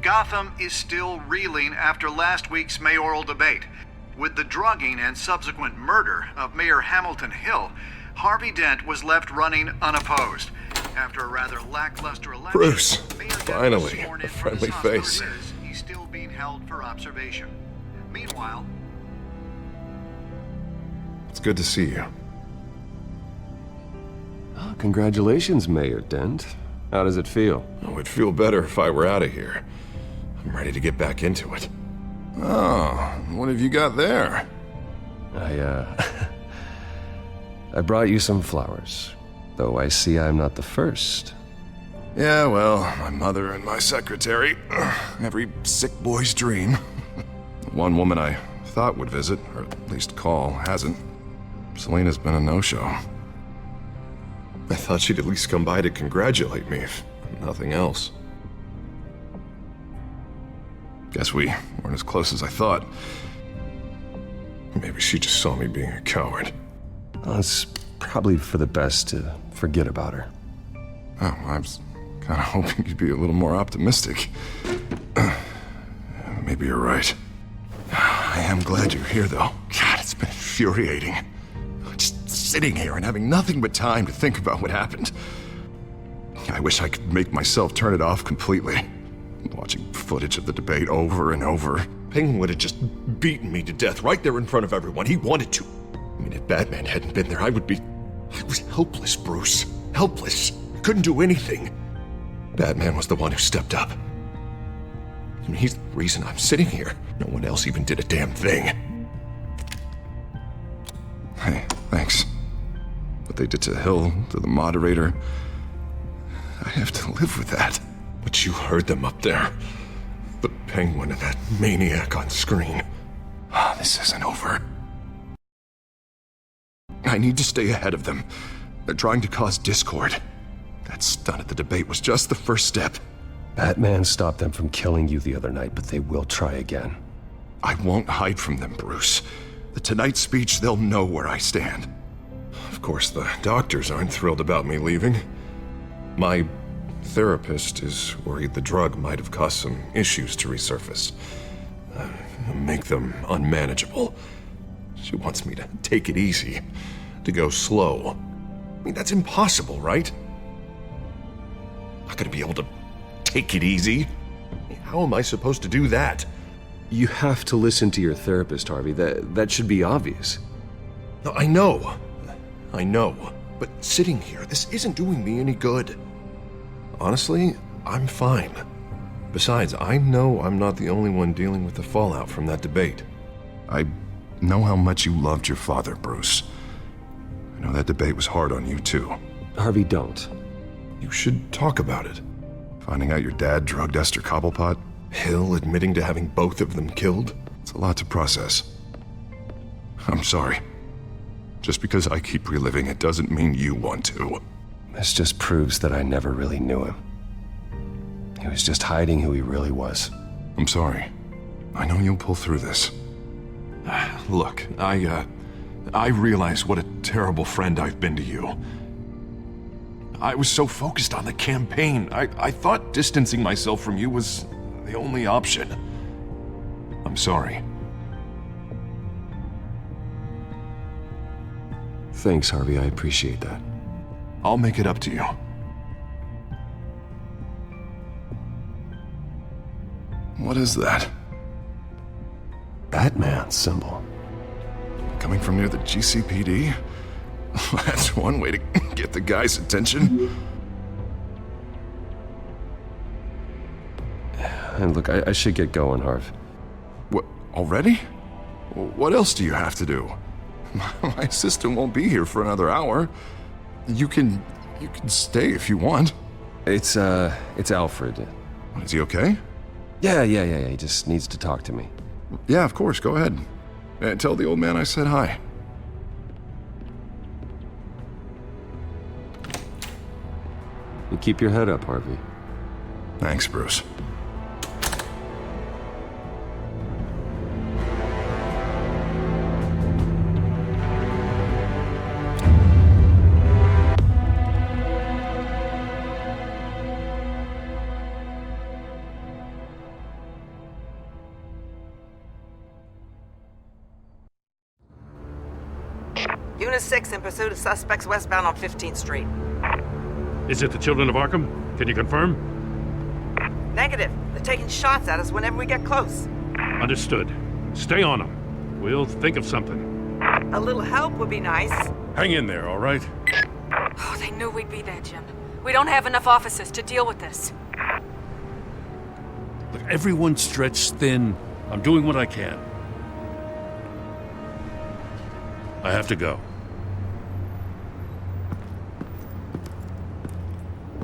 Gotham is still reeling after last week's mayoral debate. With the drugging and subsequent murder of Mayor Hamilton Hill, Harvey Dent was left running unopposed. After a rather lackluster election, Bruce, Mayor Dent was finally, sworn a in for friendly this hospital. face. He's still being held for observation. Meanwhile, It's good to see you. Oh, congratulations, Mayor Dent. How does it feel? Oh, it'd feel better if I were out of here. I'm ready to get back into it. Oh, what have you got there? I brought you some flowers. Though I see I'm not the first. Yeah, well, my mother and my secretary. Every sick boy's dream. One woman I thought would visit, or at least call, hasn't. Selena's been a no-show. I thought she'd at least come by to congratulate me, if nothing else. Guess we weren't as close as I thought. Maybe she just saw me being a coward. Well, it's probably for the best to forget about her. Oh, I was kind of hoping you'd be a little more optimistic. Maybe you're right. I am glad you're here, though. God, it's been infuriating. Just sitting here and having nothing but time to think about what happened. I wish I could make myself turn it off completely. Watching footage of the debate over and over. Penguin would have just beaten me to death right there in front of everyone. He wanted to. I mean, if Batman hadn't been there, I was helpless, Bruce. Helpless. Couldn't do anything. Batman was the one who stepped up. I mean, he's the reason I'm sitting here. No one else even did a damn thing. Hey, thanks. What they did to Hill, to the moderator, I have to live with that. But you heard them up there. The Penguin and that maniac on screen. This isn't over. I need to stay ahead of them. They're trying to cause discord. That stunt at the debate was just the first step. Batman stopped them from killing you the other night, but they will try again. I won't hide from them, Bruce. The Tonight speech, they'll know where I stand. Of course, the doctors aren't thrilled about me leaving. My therapist is worried the drug might have caused some issues to resurface. Make them unmanageable. She wants me to take it easy, to go slow. I mean, that's impossible, right? Not gonna be able to take it easy. How am I supposed to do that? You have to listen to your therapist, Harvey. That should be obvious. No, I know. But sitting here, this isn't doing me any good. Honestly, I'm fine. Besides, I know I'm not the only one dealing with the fallout from that debate. I know how much you loved your father, Bruce. I know that debate was hard on you, too. Harvey, don't. You should talk about it. Finding out your dad drugged Esther Cobblepot, Hill admitting to having both of them killed. It's a lot to process. I'm sorry. Just because I keep reliving it doesn't mean you want to. This just proves that I never really knew him. He was just hiding who he really was. I'm sorry. I know you'll pull through this. Look, I realize what a terrible friend I've been to you. I was so focused on the campaign. I thought distancing myself from you was the only option. I'm sorry. Thanks, Harvey. I appreciate that. I'll make it up to you. What is that? Batman symbol. Coming from near the GCPD? That's one way to get the guy's attention. And look, I should get going, Harv. What, already? What else do you have to do? My assistant won't be here for another hour. You can stay if you want. It's Alfred. Is he okay? Yeah. He just needs to talk to me. Yeah, of course. Go ahead. Tell the old man I said hi. You keep your head up, Harvey. Thanks, Bruce. Unit 6 in pursuit of suspects westbound on 15th Street. Is it the Children of Arkham? Can you confirm? Negative. They're taking shots at us whenever we get close. Understood. Stay on them. We'll think of something. A little help would be nice. Hang in there, all right? Oh, they knew we'd be there, Jim. We don't have enough officers to deal with this. Look, everyone's stretched thin. I'm doing what I can. I have to go.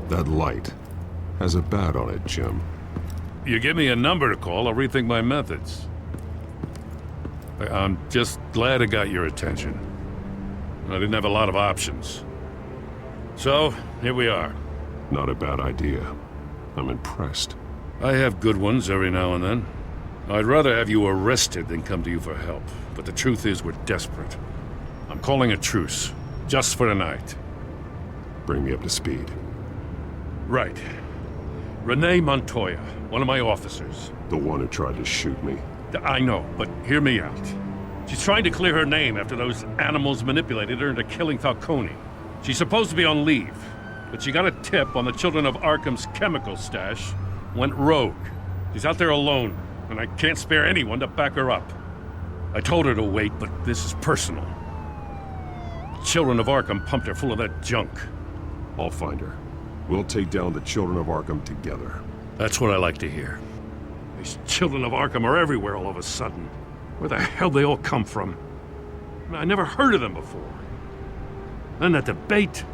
That light has a bat on it, Jim. You give me a number to call, I'll rethink my methods. I'm just glad I got your attention. I didn't have a lot of options. So, here we are. Not a bad idea. I'm impressed. I have good ones every now and then. I'd rather have you arrested than come to you for help. But the truth is, we're desperate. I'm calling a truce, just for tonight. Bring me up to speed. Right. Renee Montoya, one of my officers. The one who tried to shoot me. I know, but hear me out. She's trying to clear her name after those animals manipulated her into killing Falcone. She's supposed to be on leave, but she got a tip on the Children of Arkham's chemical stash, went rogue. She's out there alone, and I can't spare anyone to back her up. I told her to wait, but this is personal. The Children of Arkham pumped her full of that junk. I'll find her. We'll take down the Children of Arkham together. That's what I like to hear. These Children of Arkham are everywhere all of a sudden. Where the hell they all come from? I never heard of them before. Then that debate.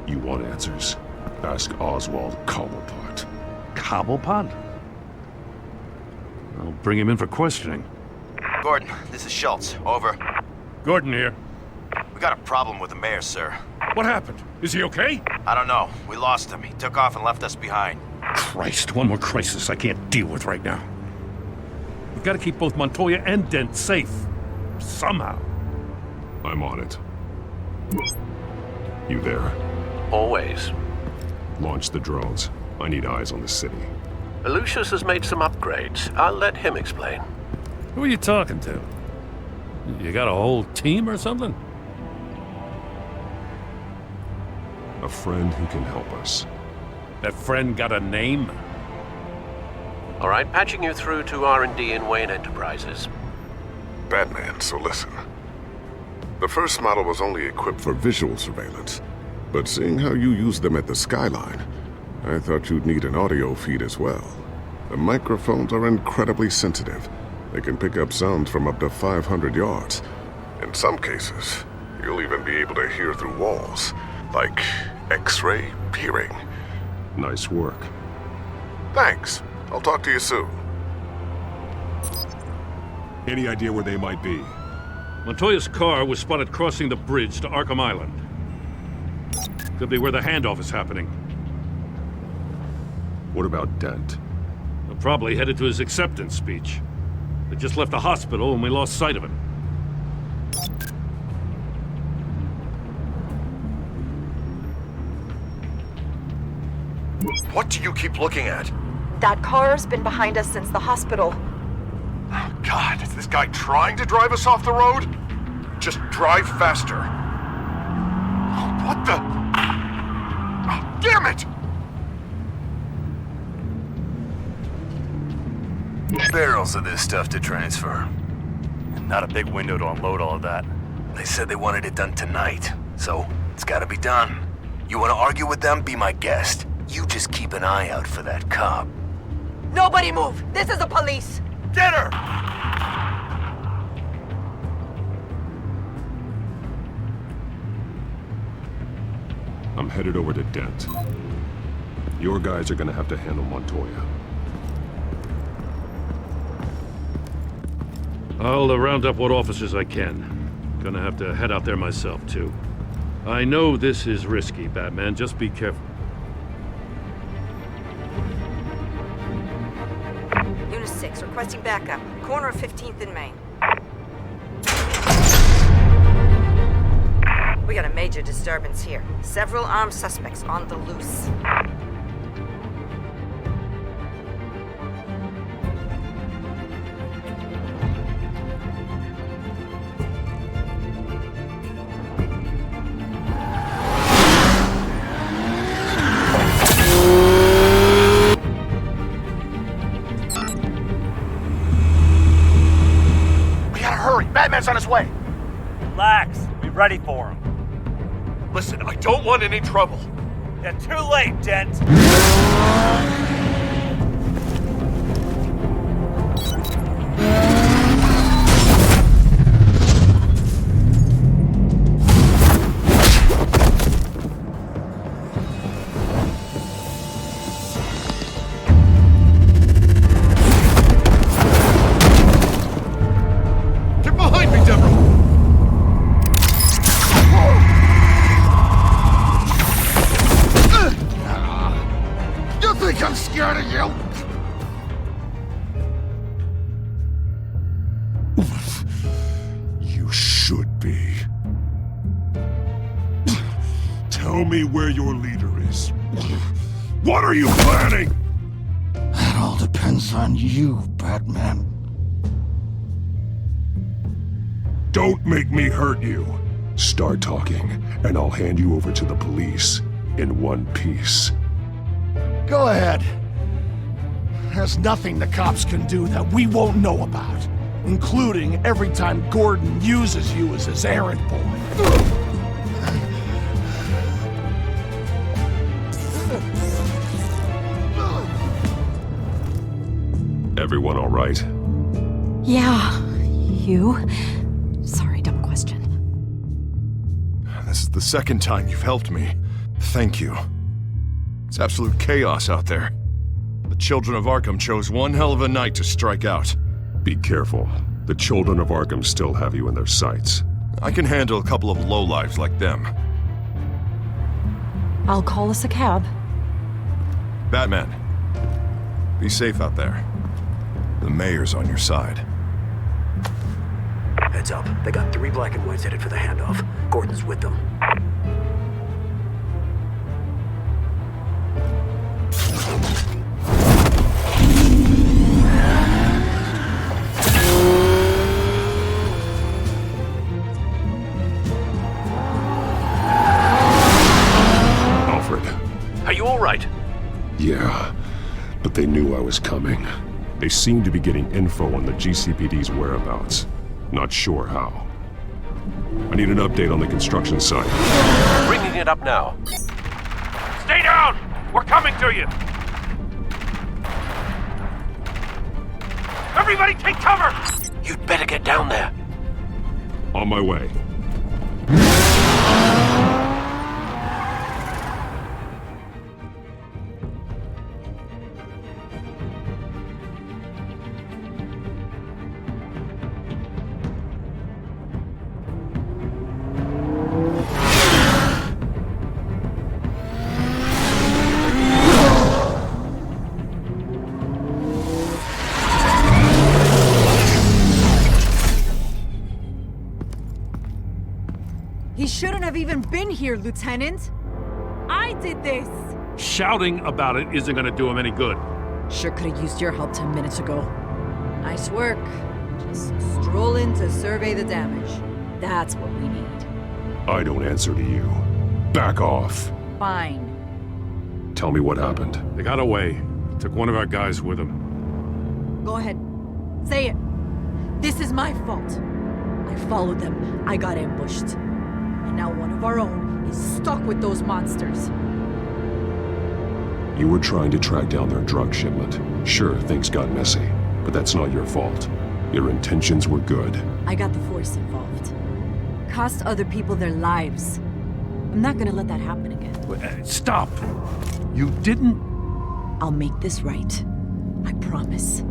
You want answers? Ask Oswald Cobblepot. Cobblepot? I'll bring him in for questioning. Gordon, this is Schultz. Over. Gordon here. We got a problem with the mayor, sir. What happened? Is he okay? I don't know. We lost him. He took off and left us behind. Christ, one more crisis I can't deal with right now. We've got to keep both Montoya and Dent safe. Somehow. I'm on it. You there? Always. Launch the drones. I need eyes on the city. Lucius has made some upgrades. I'll let him explain. Who are you talking to? You got a whole team or something? A friend who can help us. That friend got a name? All right, patching you through to R&D in Wayne Enterprises. Batman, so listen. The first model was only equipped for visual surveillance, but seeing how you use them at the Skyline, I thought you'd need an audio feed as well. The microphones are incredibly sensitive. They can pick up sounds from up to 500 yards. In some cases, you'll even be able to hear through walls, like X-ray peering. Nice work. Thanks. I'll talk to you soon. Any idea where they might be? Montoya's car was spotted crossing the bridge to Arkham Island. Could be where the handoff is happening. What about Dent? They're probably headed to his acceptance speech. They just left the hospital and we lost sight of him. What do you keep looking at? That car's been behind us since the hospital. Oh, God, is this guy trying to drive us off the road? Just drive faster. Oh, what the? Oh, damn it! Barrels of this stuff to transfer. And not a big window to unload all of that. They said they wanted it done tonight, so it's gotta be done. You wanna argue with them? Be my guest. You just keep an eye out for that cop. Nobody move! This is the police! Get her! I'm headed over to Dent. Your guys are gonna have to handle Montoya. I'll round up what officers I can. Gonna have to head out there myself, too. I know this is risky, Batman. Just be careful. Unit 6, requesting backup. Corner of 15th and Main. We got a major disturbance here. Several armed suspects on the loose. Batman's on his way. Relax. Be ready for him. Listen, I don't want any trouble. You're too late, Dent. I'm scared of you! You should be. Tell me where your leader is. What are you planning? That all depends on you, Batman. Don't make me hurt you. Start talking, and I'll hand you over to the police in one piece. Go ahead. There's nothing the cops can do that we won't know about, including every time Gordon uses you as his errand boy. Everyone all right? Yeah. You? Sorry, dumb question. This is the second time you've helped me. Thank you. It's absolute chaos out there. The children of Arkham chose one hell of a night to strike out. Be careful. The children of Arkham still have you in their sights. I can handle a couple of lowlives like them. I'll call us a cab. Batman, be safe out there. The mayor's on your side. Heads up. They got 3 black and whites headed for the handoff. Gordon's with them. Are you all right? Yeah, but they knew I was coming. They seem to be getting info on the GCPD's whereabouts. Not sure how. I need an update on the construction site. Bringing it up now. Stay down! We're coming to you! Everybody take cover! You'd better get down there. On my way. He shouldn't have even been here, Lieutenant. I did this. Shouting about it isn't gonna do him any good. Sure could have used your help 10 minutes ago. Nice work. Just stroll in to survey the damage. That's what we need. I don't answer to you. Back off. Fine. Tell me what happened. They got away. Took one of our guys with them. Go ahead. Say it. This is my fault. I followed them. I got ambushed. And now one of our own is stuck with those monsters. You were trying to track down their drug shipment. Sure, things got messy, but that's not your fault. Your intentions were good. I got the Force involved. Cost other people their lives. I'm not gonna let that happen again. Stop! You didn't... I'll make this right. I promise.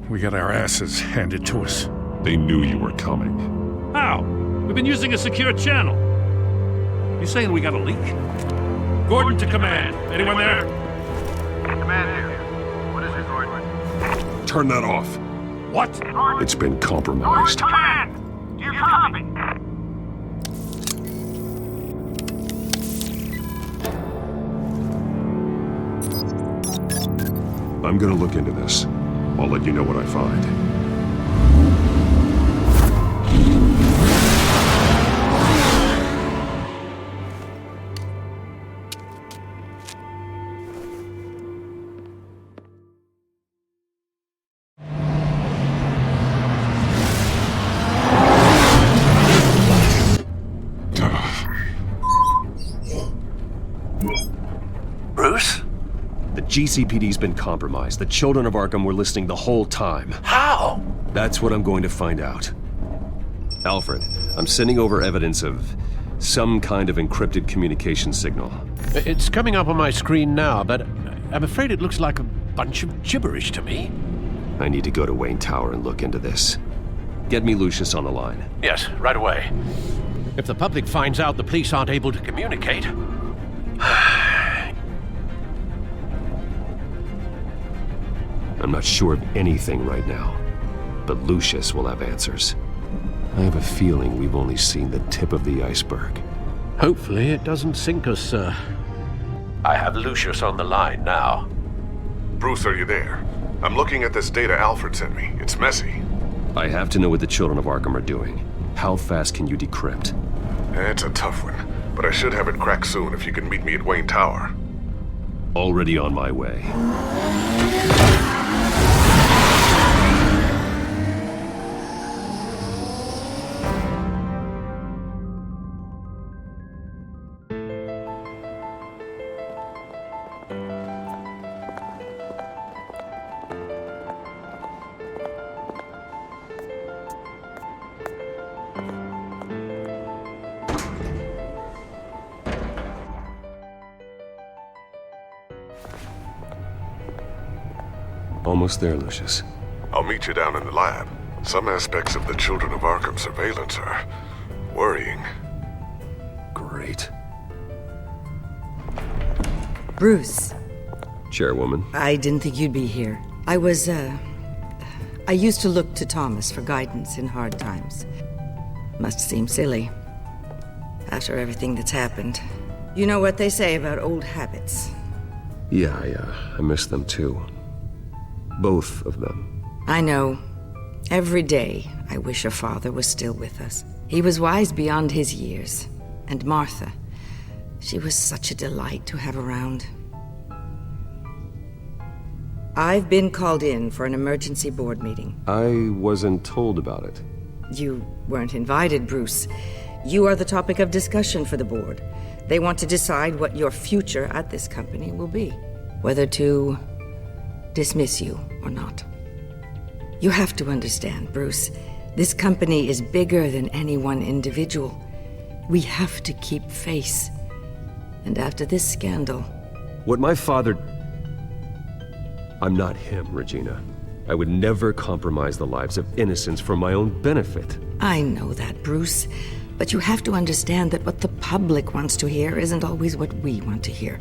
We got our asses handed to us. They knew you were coming. How? We've been using a secure channel. You saying we got a leak? Gordon to command. Anyone there? Command here. What is it, Gordon? Turn that off. What? It's been compromised. Command! Do you copy? I'm gonna look into this. I'll let you know what I find. GCPD's been compromised. The children of Arkham were listening the whole time. How? That's what I'm going to find out. Alfred, I'm sending over evidence of some kind of encrypted communication signal. It's coming up on my screen now, but I'm afraid it looks like a bunch of gibberish to me. I need to go to Wayne Tower and look into this. Get me Lucius on the line. Yes, right away. If the public finds out the police aren't able to communicate... I'm not sure of anything right now, but Lucius will have answers. I have a feeling we've only seen the tip of the iceberg. Hopefully it doesn't sink us, sir. I have Lucius on the line now. Bruce, are you there? I'm looking at this data Alfred sent me. It's messy. I have to know what the children of Arkham are doing. How fast can you decrypt? It's a tough one, but I should have it cracked soon if you can meet me at Wayne Tower. Already on my way. Almost there, Lucius. I'll meet you down in the lab. Some aspects of the Children of Arkham surveillance are worrying. Great. Bruce. Chairwoman. I didn't think you'd be here. I used to look to Thomas for guidance in hard times. Must seem silly. After everything that's happened. You know what they say about old habits. Yeah, I miss them too. Both of them. I know. Every day, I wish your father was still with us. He was wise beyond his years. And Martha, she was such a delight to have around. I've been called in for an emergency board meeting. I wasn't told about it. You weren't invited, Bruce. You are the topic of discussion for the board. They want to decide what your future at this company will be. Whether to dismiss you or not. You have to understand, Bruce. This company is bigger than any one individual. We have to keep face. And after this scandal... What my father... I'm not him, Regina. I would never compromise the lives of innocents for my own benefit. I know that, Bruce. But you have to understand that what the public wants to hear isn't always what we want to hear.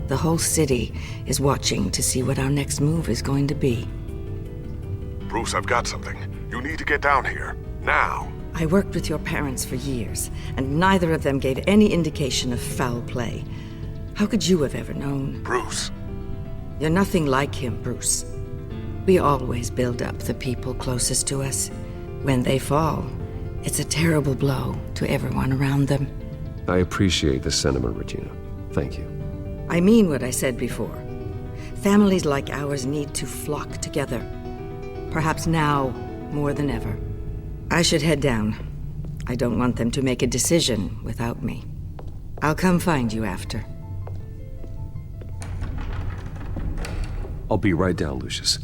The whole city is watching to see what our next move is going to be. Bruce, I've got something. You need to get down here. Now. I worked with your parents for years, and neither of them gave any indication of foul play. How could you have ever known? Bruce. You're nothing like him, Bruce. We always build up the people closest to us. When they fall, it's a terrible blow to everyone around them. I appreciate the sentiment, Regina. Thank you. I mean what I said before. Families like ours need to flock together. Perhaps now more than ever. I should head down. I don't want them to make a decision without me. I'll come find you after. I'll be right down, Lucius.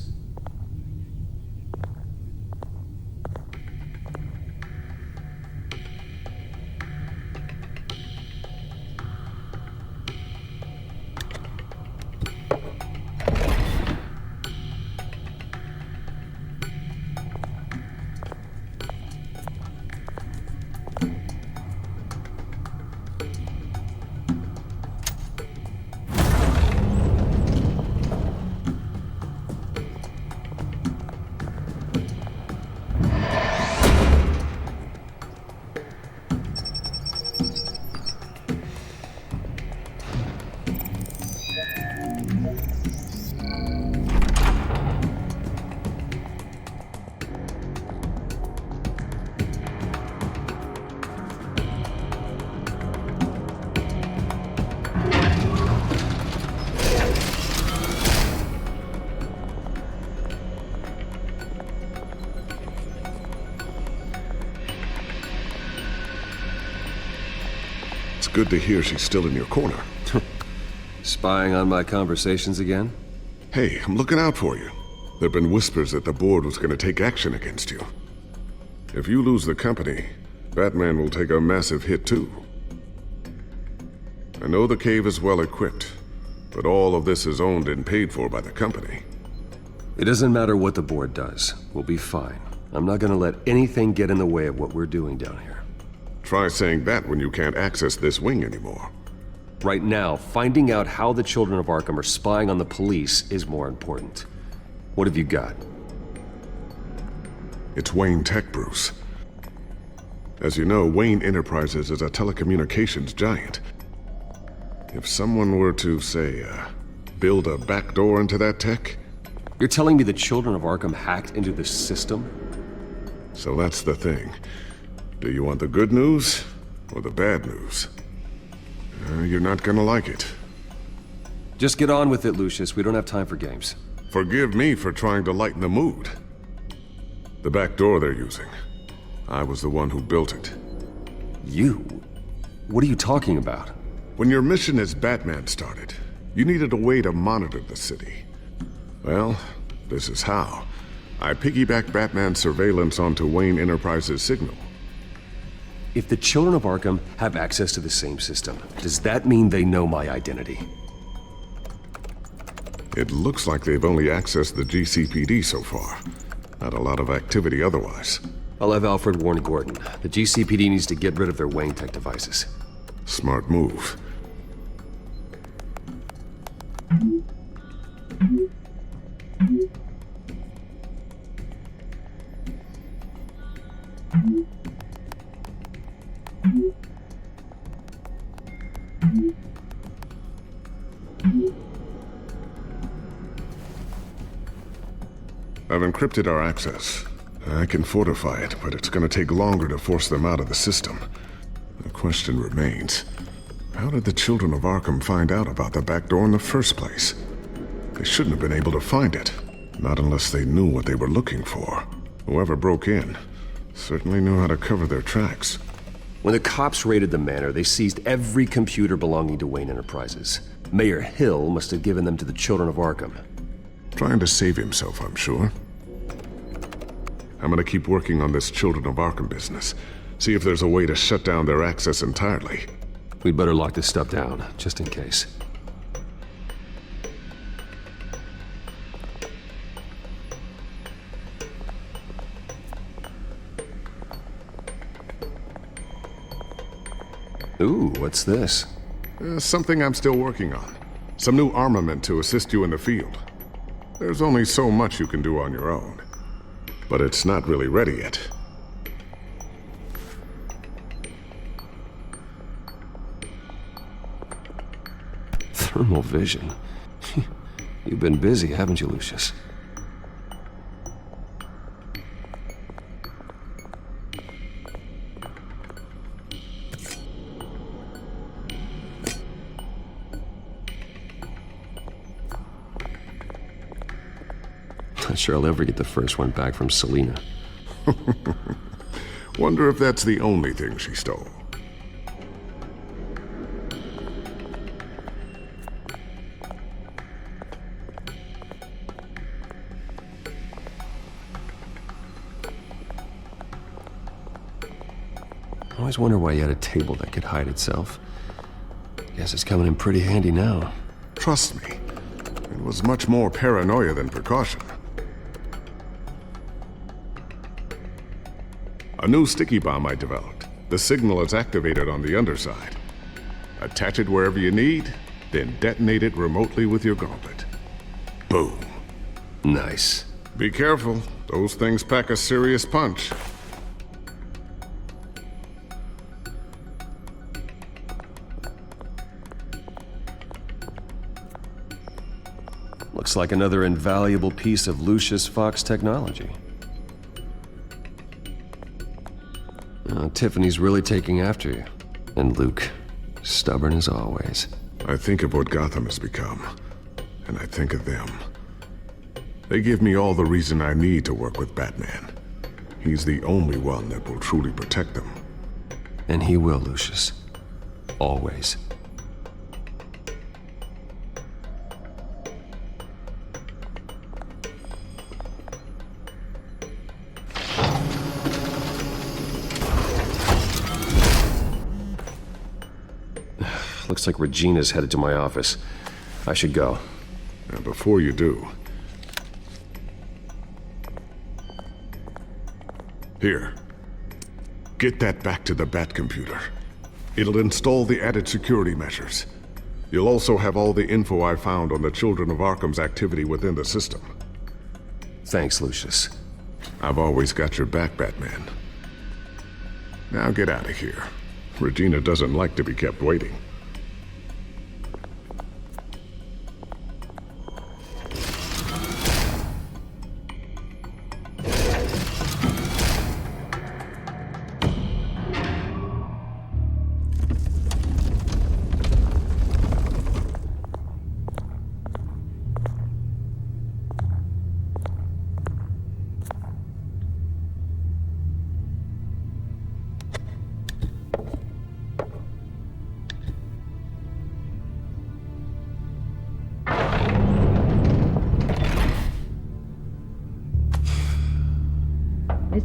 Good to hear she's still in your corner. Spying on my conversations again? Hey, I'm looking out for you. There have been whispers that the board was going to take action against you. If you lose the company, Batman will take a massive hit too. I know the cave is well equipped, but all of this is owned and paid for by the company. It doesn't matter what the board does. We'll be fine. I'm not gonna let anything get in the way of what we're doing down here. Try saying that when you can't access this wing anymore. Right now, finding out how the Children of Arkham are spying on the police is more important. What have you got? It's Wayne Tech, Bruce. As you know, Wayne Enterprises is a telecommunications giant. If someone were to, say, build a backdoor into that tech... You're telling me the Children of Arkham hacked into this system? So that's the thing. Do you want the good news or the bad news? You're not gonna like it. Just get on with it, Lucius. We don't have time for games. Forgive me for trying to lighten the mood. The back door they're using. I was the one who built it. You? What are you talking about? When your mission as Batman started, you needed a way to monitor the city. Well, this is how. I piggybacked Batman's surveillance onto Wayne Enterprises' signal. If the Children of Arkham have access to the same system, does that mean they know my identity? It looks like they've only accessed the GCPD so far. Not a lot of activity otherwise. I'll have Alfred warn Gordon. The GCPD needs to get rid of their Wayne Tech devices. Smart move. I've encrypted our access. I can fortify it, but it's going to take longer to force them out of the system. The question remains, how did the Children of Arkham find out about the back door in the first place? They shouldn't have been able to find it. Not unless they knew what they were looking for. Whoever broke in certainly knew how to cover their tracks. When the cops raided the manor, they seized every computer belonging to Wayne Enterprises. Mayor Hill must have given them to the Children of Arkham. Trying to save himself, I'm sure. I'm gonna keep working on this Children of Arkham business. See if there's a way to shut down their access entirely. We'd better lock this stuff down, just in case. Ooh, what's this? Something I'm still working on. Some new armament to assist you in the field. There's only so much you can do on your own. But it's not really ready yet. Thermal vision. You've been busy, haven't you, Lucius? Not sure I'll ever get the first one back from Selina. Wonder if that's the only thing she stole. I always wonder why you had a table that could hide itself. Guess it's coming in pretty handy now. Trust me, it was much more paranoia than precaution. A new sticky bomb I developed. The signal is activated on the underside. Attach it wherever you need, then detonate it remotely with your gauntlet. Boom. Nice. Be careful. Those things pack a serious punch. Looks like another invaluable piece of Lucius Fox technology. Tiffany's really taking after you. And Luke, stubborn as always. I think of what Gotham has become, and I think of them. They give me all the reason I need to work with Batman. He's the only one that will truly protect them. And he will, Lucius. Always. Looks like Regina's headed to my office. I should go. And before you do... Here. Get that back to the Bat computer. It'll install the added security measures. You'll also have all the info I found on the Children of Arkham's activity within the system. Thanks, Lucius. I've always got your back, Batman. Now get out of here. Regina doesn't like to be kept waiting.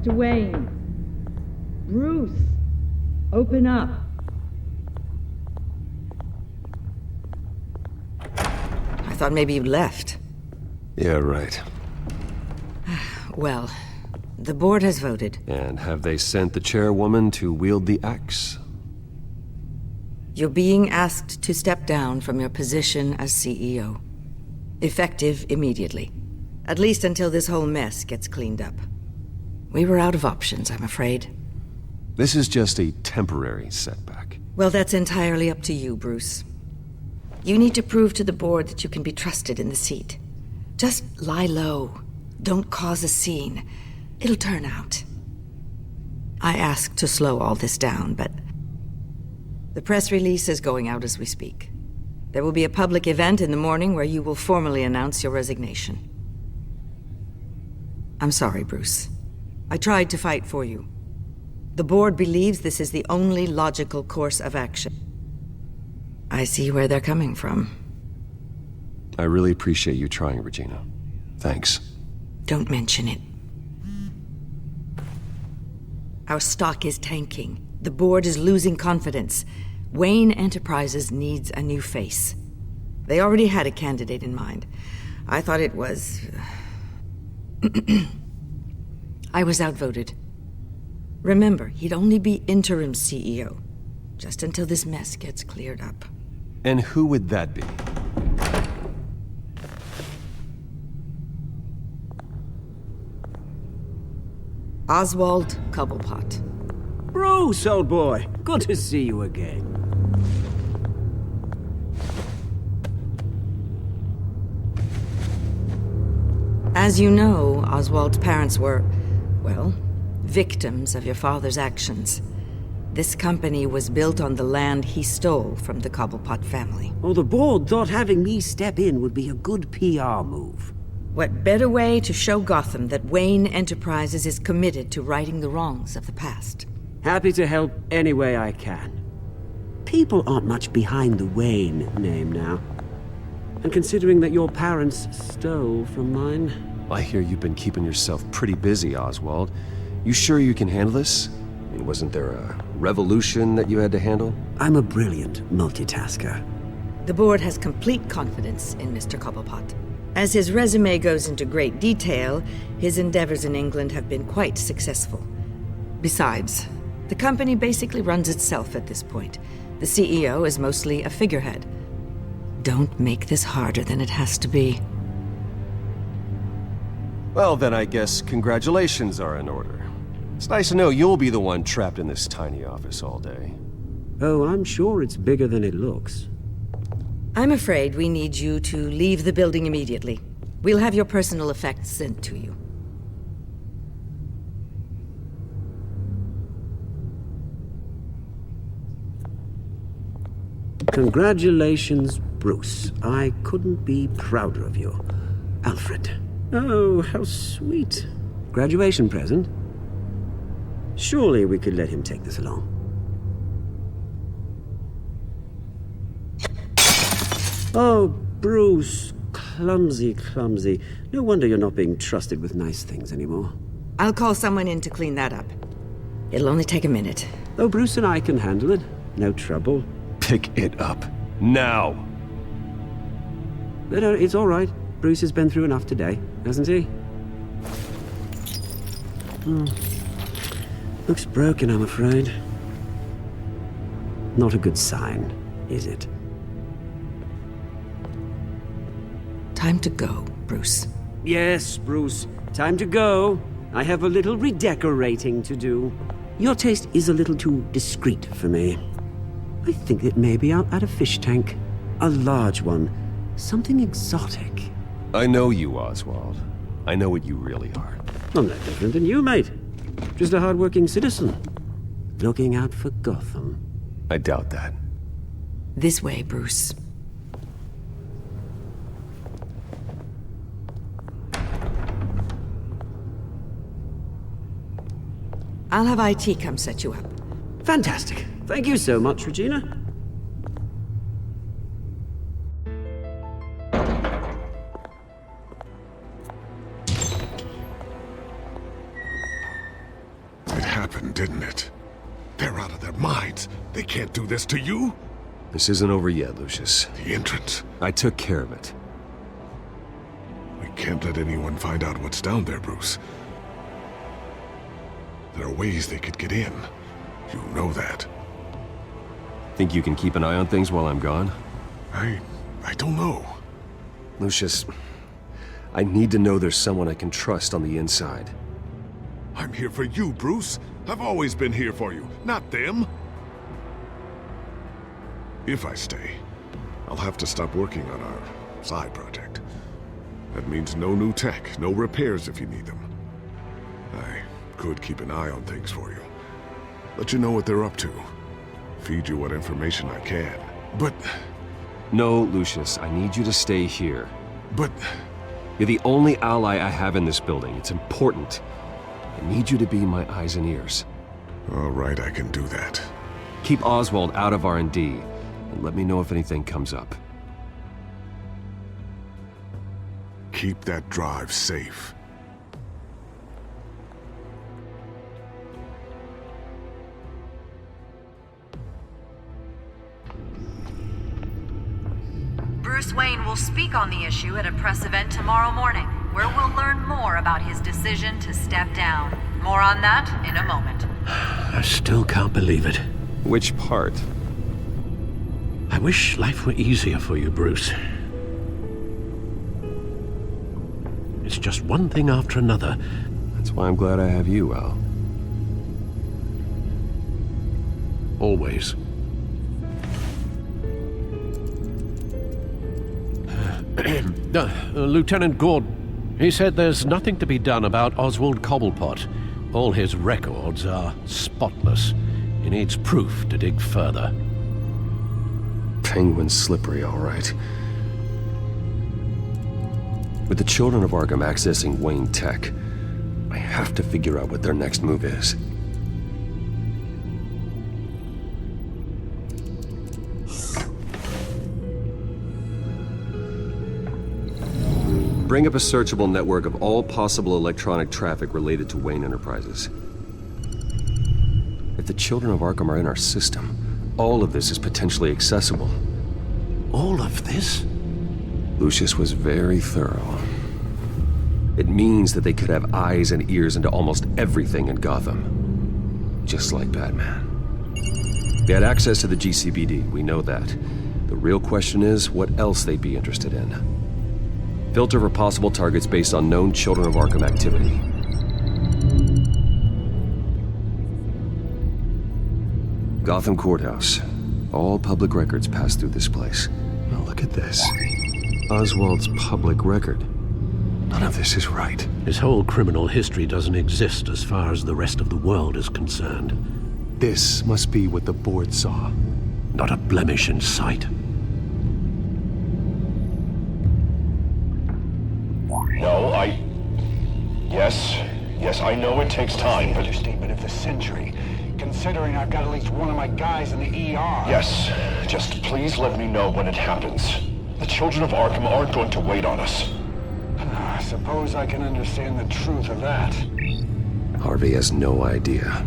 Mr. Wayne. Bruce. Open up. I thought maybe you left. Yeah, right. Well, the board has voted. And have they sent the chairwoman to wield the axe? You're being asked to step down from your position as CEO. Effective immediately. At least until this whole mess gets cleaned up. We were out of options, I'm afraid. This is just a temporary setback. Well, that's entirely up to you, Bruce. You need to prove to the board that you can be trusted in the seat. Just lie low. Don't cause a scene. It'll turn out. I asked to slow all this down, but the press release is going out as we speak. There will be a public event in the morning where you will formally announce your resignation. I'm sorry, Bruce. I tried to fight for you. The board believes this is the only logical course of action. I see where they're coming from. I really appreciate you trying, Regina. Thanks. Don't mention it. Our stock is tanking. The board is losing confidence. Wayne Enterprises needs a new face. They already had a candidate in mind. I thought it was... I was outvoted. Remember, he'd only be interim CEO, just until this mess gets cleared up. And who would that be? Oswald Cobblepot. Bruce, old boy. Good to see you again. As you know, Oswald's parents were, well, victims of your father's actions. This company was built on the land he stole from the Cobblepot family. Oh, the board thought having me step in would be a good PR move. What better way to show Gotham that Wayne Enterprises is committed to righting the wrongs of the past? Happy to help any way I can. People aren't much behind the Wayne name now. And considering that your parents stole from mine... I hear you've been keeping yourself pretty busy, Oswald. You sure you can handle this? I mean, wasn't there a revolution that you had to handle? I'm a brilliant multitasker. The board has complete confidence in Mr. Cobblepot. As his resume goes into great detail, his endeavors in England have been quite successful. Besides, the company basically runs itself at this point. The CEO is mostly a figurehead. Don't make this harder than it has to be. Well, then I guess congratulations are in order. It's nice to know you'll be the one trapped in this tiny office all day. Oh, I'm sure it's bigger than it looks. I'm afraid we need you to leave the building immediately. We'll have your personal effects sent to you. Congratulations, Bruce. I couldn't be prouder of you. Alfred. Oh, how sweet. Graduation present? Surely we could let him take this along. Oh, Bruce. Clumsy, clumsy. No wonder you're not being trusted with nice things anymore. I'll call someone in to clean that up. It'll only take a minute. Oh, Bruce and I can handle it. No trouble. Pick it up. Now! But it's all right. Bruce has been through enough today, hasn't he? Looks broken, I'm afraid. Not a good sign, is it? Time to go, Bruce. Yes, Bruce. Time to go. I have a little redecorating to do. Your taste is a little too discreet for me. I think that maybe I'll add a fish tank. A large one. Something exotic. I know you, Oswald. I know what you really are. I'm no different than you, mate. Just a hard-working citizen. Looking out for Gotham. I doubt that. This way, Bruce. I'll have IT come set you up. Fantastic. Thank you so much, Regina. It happened, didn't it? They're out of their minds. They can't do this to you? This isn't over yet, Lucius. The entrance. I took care of it. We can't let anyone find out what's down there, Bruce. There are ways they could get in. You know that. Think you can keep an eye on things while I'm gone? I don't know. Lucius, I need to know there's someone I can trust on the inside. I'm here for you, Bruce. I've always been here for you, not them. If I stay, I'll have to stop working on our side project. That means no new tech, no repairs if you need them. I could keep an eye on things for you. Let you know what they're up to. Feed you what information I can. But... No, Lucius, I need you to stay here. But... You're the only ally I have in this building. It's important. I need you to be my eyes and ears. All right, I can do that. Keep Oswald out of R&D, and let me know if anything comes up. Keep that drive safe. Bruce Wayne will speak on the issue at a press event tomorrow morning, where we'll learn more about his decision to step down. More on that in a moment. I still can't believe it. Which part? I wish life were easier for you, Bruce. It's just one thing after another. That's why I'm glad I have you, Al. Always. Lieutenant Gordon, he said there's nothing to be done about Oswald Cobblepot. All his records are spotless. He needs proof to dig further. Penguin's slippery, all right. With the children of Arkham accessing Wayne Tech, I have to figure out what their next move is. Bring up a searchable network of all possible electronic traffic related to Wayne Enterprises. If the children of Arkham are in our system, all of this is potentially accessible. All of this? Lucius was very thorough. It means that they could have eyes and ears into almost everything in Gotham. Just like Batman. They had access to the GCPD, we know that. The real question is what else they'd be interested in. Filter for possible targets based on known Children of Arkham activity. Gotham Courthouse. All public records pass through this place. Now look at this. Oswald's public record. None of this is right. His whole criminal history doesn't exist as far as the rest of the world is concerned. This must be what the board saw. Not a blemish in sight. No, Yes, I know it takes time, but... Understatement of the century, considering I've got at least one of my guys in the ER. Yes, just please let me know when it happens. The children of Arkham aren't going to wait on us. I suppose I can understand the truth of that. Harvey has no idea.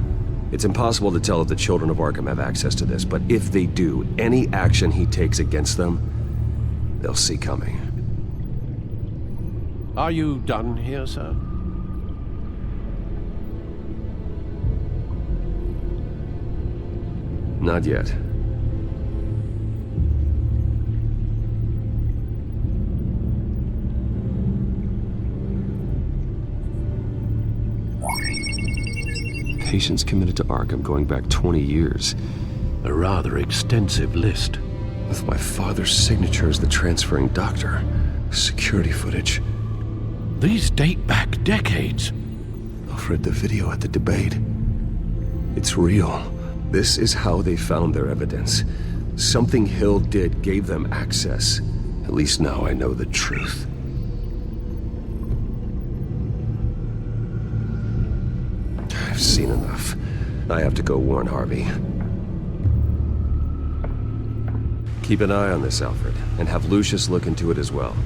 It's impossible to tell if the children of Arkham have access to this, but if they do, any action he takes against them, they'll see coming. Are you done here, sir? Not yet. Patients committed to Arkham going back 20 years. A rather extensive list. With my father's signature as the transferring doctor. Security footage. These date back decades. Alfred, the video at the debate. It's real. This is how they found their evidence. Something Hill did gave them access. At least now I know the truth. I've seen enough. I have to go warn Harvey. Keep an eye on this, Alfred, and have Lucius look into it as well.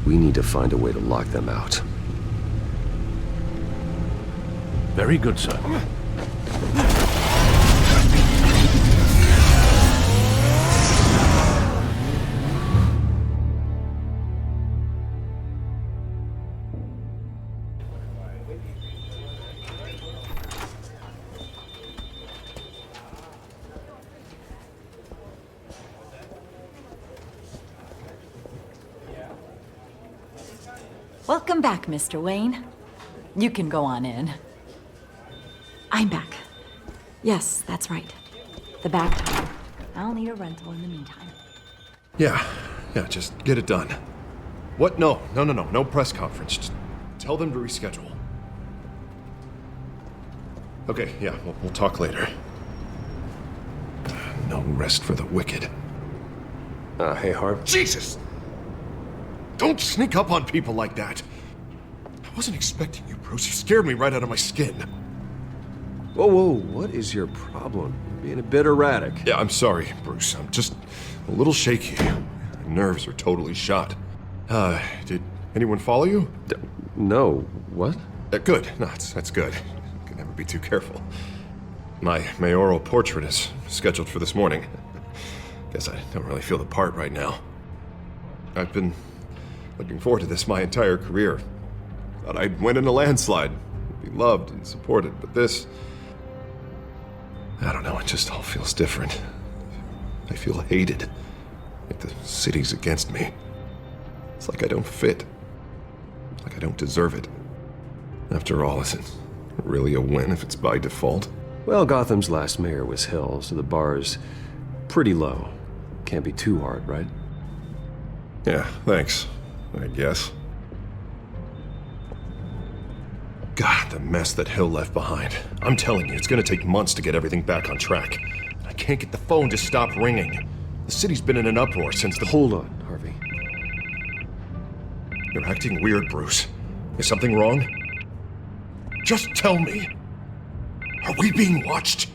We need to find a way to lock them out. Very good, sir. Welcome back, Mr. Wayne. You can go on in. I'm back. Yes, that's right. The back time. I'll need a rental in the meantime. Yeah, just get it done. What? No press conference. Just tell them to reschedule. Okay, yeah, we'll talk later. No rest for the wicked. Hey, Harv. Jesus! Don't sneak up on people like that. I wasn't expecting you, Bruce. You scared me right out of my skin. Whoa, what is your problem? You're being a bit erratic. Yeah, I'm sorry, Bruce. I'm just a little shaky. My nerves are totally shot. Did anyone follow you? No. What? Good. No, that's good. You can never be too careful. My mayoral portrait is scheduled for this morning. Guess I don't really feel the part right now. I've been looking forward to this my entire career. Thought I'd win in a landslide, be loved and supported, but this... I don't know, it just all feels different. I feel hated. Like the city's against me. It's like I don't fit. Like I don't deserve it. After all, is it really a win if it's by default? Well, Gotham's last mayor was Hill, so the bar's pretty low. Can't be too hard, right? Yeah, thanks. I guess. God, the mess that Hill left behind. I'm telling you, it's gonna take months to get everything back on track. I can't get the phone to stop ringing. The city's been in an uproar since the... Hold on, Harvey. You're acting weird, Bruce. Is something wrong? Just tell me. Are we being watched?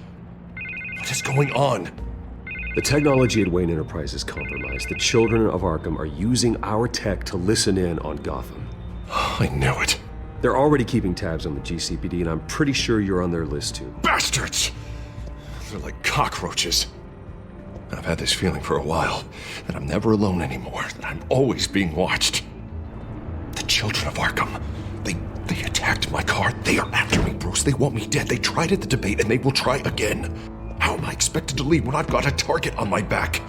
What is going on? The technology at Wayne Enterprise is compromised. The children of Arkham are using our tech to listen in on Gotham. I knew it. They're already keeping tabs on the GCPD, and I'm pretty sure you're on their list too. Bastards! They're like cockroaches. I've had this feeling for a while, that I'm never alone anymore, that I'm always being watched. The children of Arkham, they attacked my car. They are after me, Bruce. They want me dead. They tried at the debate, and they will try again. How am I expected to leave when I've got a target on my back?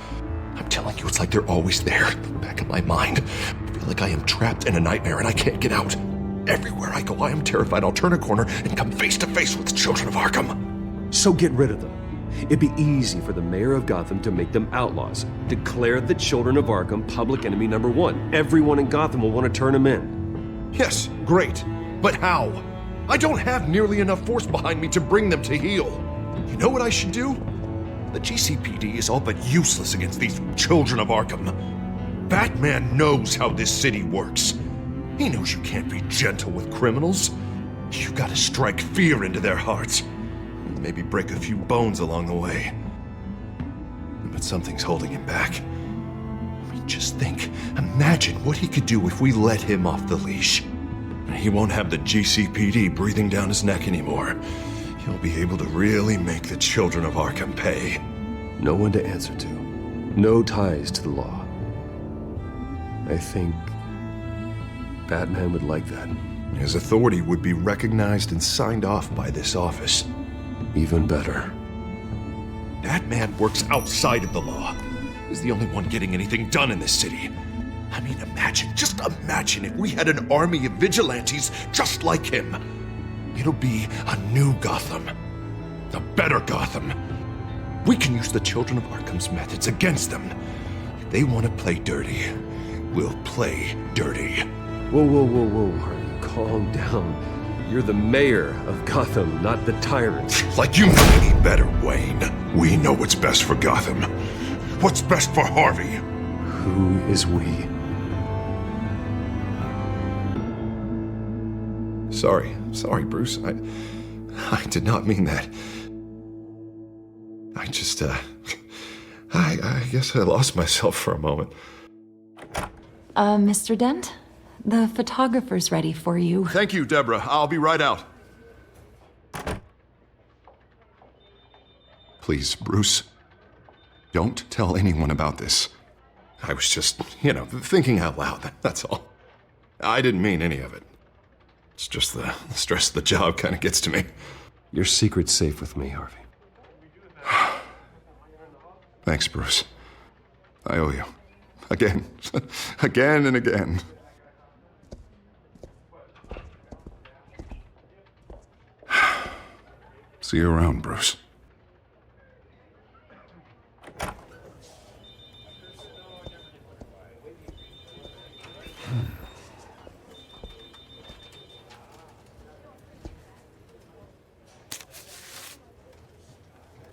I'm telling you, it's like they're always there, back in my mind. I feel like I am trapped in a nightmare and I can't get out. Everywhere I go, I am terrified I'll turn a corner and come face to face with the children of Arkham. So get rid of them. It'd be easy for the mayor of Gotham to make them outlaws. Declare the children of Arkham public enemy number one. Everyone in Gotham will want to turn them in. Yes, great. But how? I don't have nearly enough force behind me to bring them to heel. You know what I should do? The GCPD is all but useless against these children of Arkham. Batman knows how this city works. He knows you can't be gentle with criminals. You gotta strike fear into their hearts. And maybe break a few bones along the way. But something's holding him back. I mean, just think. Imagine what he could do if we let him off the leash. He won't have the GCPD breathing down his neck anymore. You'll be able to really make the children of Arkham pay. No one to answer to. No ties to the law. I think Batman would like that. His authority would be recognized and signed off by this office. Even better. Batman works outside of the law. He's the only one getting anything done in this city. I mean, just imagine if we had an army of vigilantes just like him. It'll be a new Gotham. A better Gotham. We can use the children of Arkham's methods against them. If they want to play dirty, we'll play dirty. Whoa, Harvey. Calm down. You're the mayor of Gotham, not the tyrant. Like you know any better, Wayne. We know what's best for Gotham. What's best for Harvey? Who is we? Sorry, Bruce. I did not mean that. I just, I guess I lost myself for a moment. Mr. Dent? The photographer's ready for you. Thank you, Deborah. I'll be right out. Please, Bruce, don't tell anyone about this. I was just, thinking out loud, that's all. I didn't mean any of it. It's just the stress of the job kind of gets to me. Your secret's safe with me, Harvey. Thanks, Bruce. I owe you. Again. Again and again. See you around, Bruce.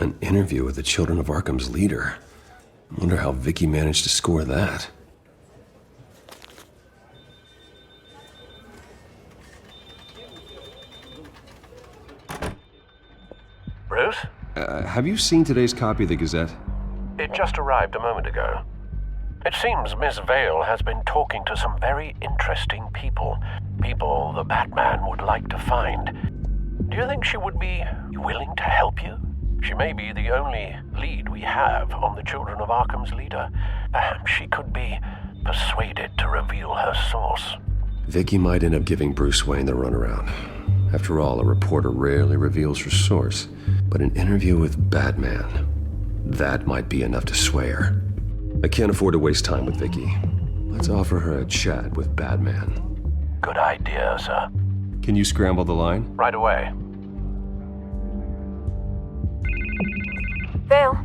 An interview with the Children of Arkham's leader. I wonder how Vicky managed to score that. Bruce? Have you seen today's copy of the Gazette? It just arrived a moment ago. It seems Miss Vale has been talking to some very interesting people. People the Batman would like to find. Do you think she would be willing to help you? She may be the only lead we have on the Children of Arkham's leader. Perhaps she could be persuaded to reveal her source. Vicky might end up giving Bruce Wayne the runaround. After all, a reporter rarely reveals her source. But an interview with Batman, that might be enough to sway her. I can't afford to waste time with Vicky. Let's offer her a chat with Batman. Good idea, sir. Can you scramble the line? Right away. Vale.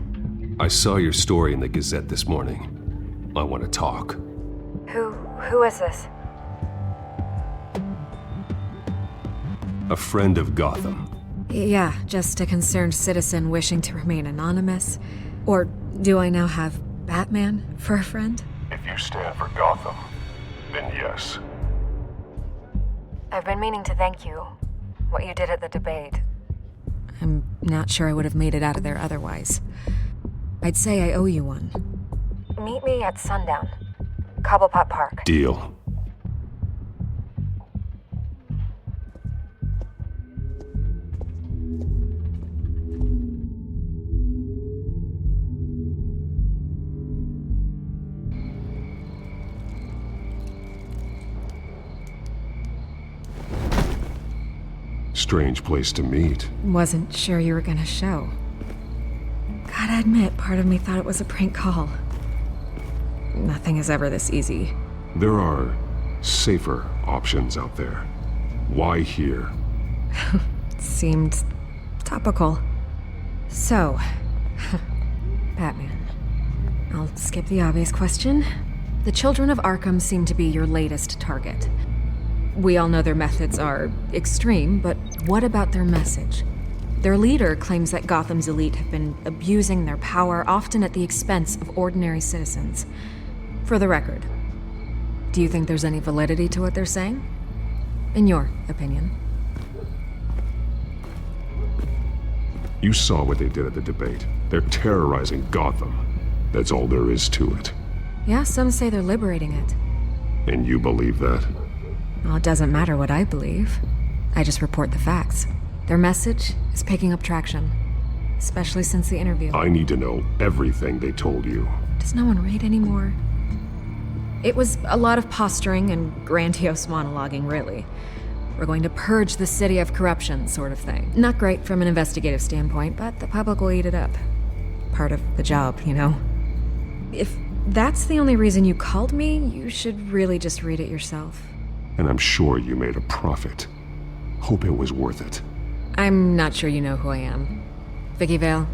I saw your story in the Gazette this morning. I want to talk. Who is this? A friend of Gotham. Yeah, just a concerned citizen wishing to remain anonymous. Or do I now have Batman for a friend? If you stand for Gotham, then yes. I've been meaning to thank you. What you did at the debate. I'm not sure I would have made it out of there otherwise. I'd say I owe you one. Meet me at sundown. Cobblepot Park. Deal. Strange place to meet. Wasn't sure you were gonna show. Gotta admit, part of me thought it was a prank call. Nothing is ever this easy. There are safer options out there. Why here? Seemed topical. So, Batman. I'll skip the obvious question. The Children of Arkham seem to be your latest target. We all know their methods are extreme, but what about their message? Their leader claims that Gotham's elite have been abusing their power, often at the expense of ordinary citizens. For the record, do you think there's any validity to what they're saying? In your opinion? You saw what they did at the debate. They're terrorizing Gotham. That's all there is to it. Yeah, some say they're liberating it. And you believe that? Well, it doesn't matter what I believe. I just report the facts. Their message is picking up traction, especially since the interview. I need to know everything they told you. Does no one read anymore? It was a lot of posturing and grandiose monologuing, really. We're going to purge the city of corruption, sort of thing. Not great from an investigative standpoint, but the public will eat it up. Part of the job, you know? If that's the only reason you called me, you should really just read it yourself. And I'm sure you made a profit. Hope it was worth it. I'm not sure you know who I am. Vicky Vale,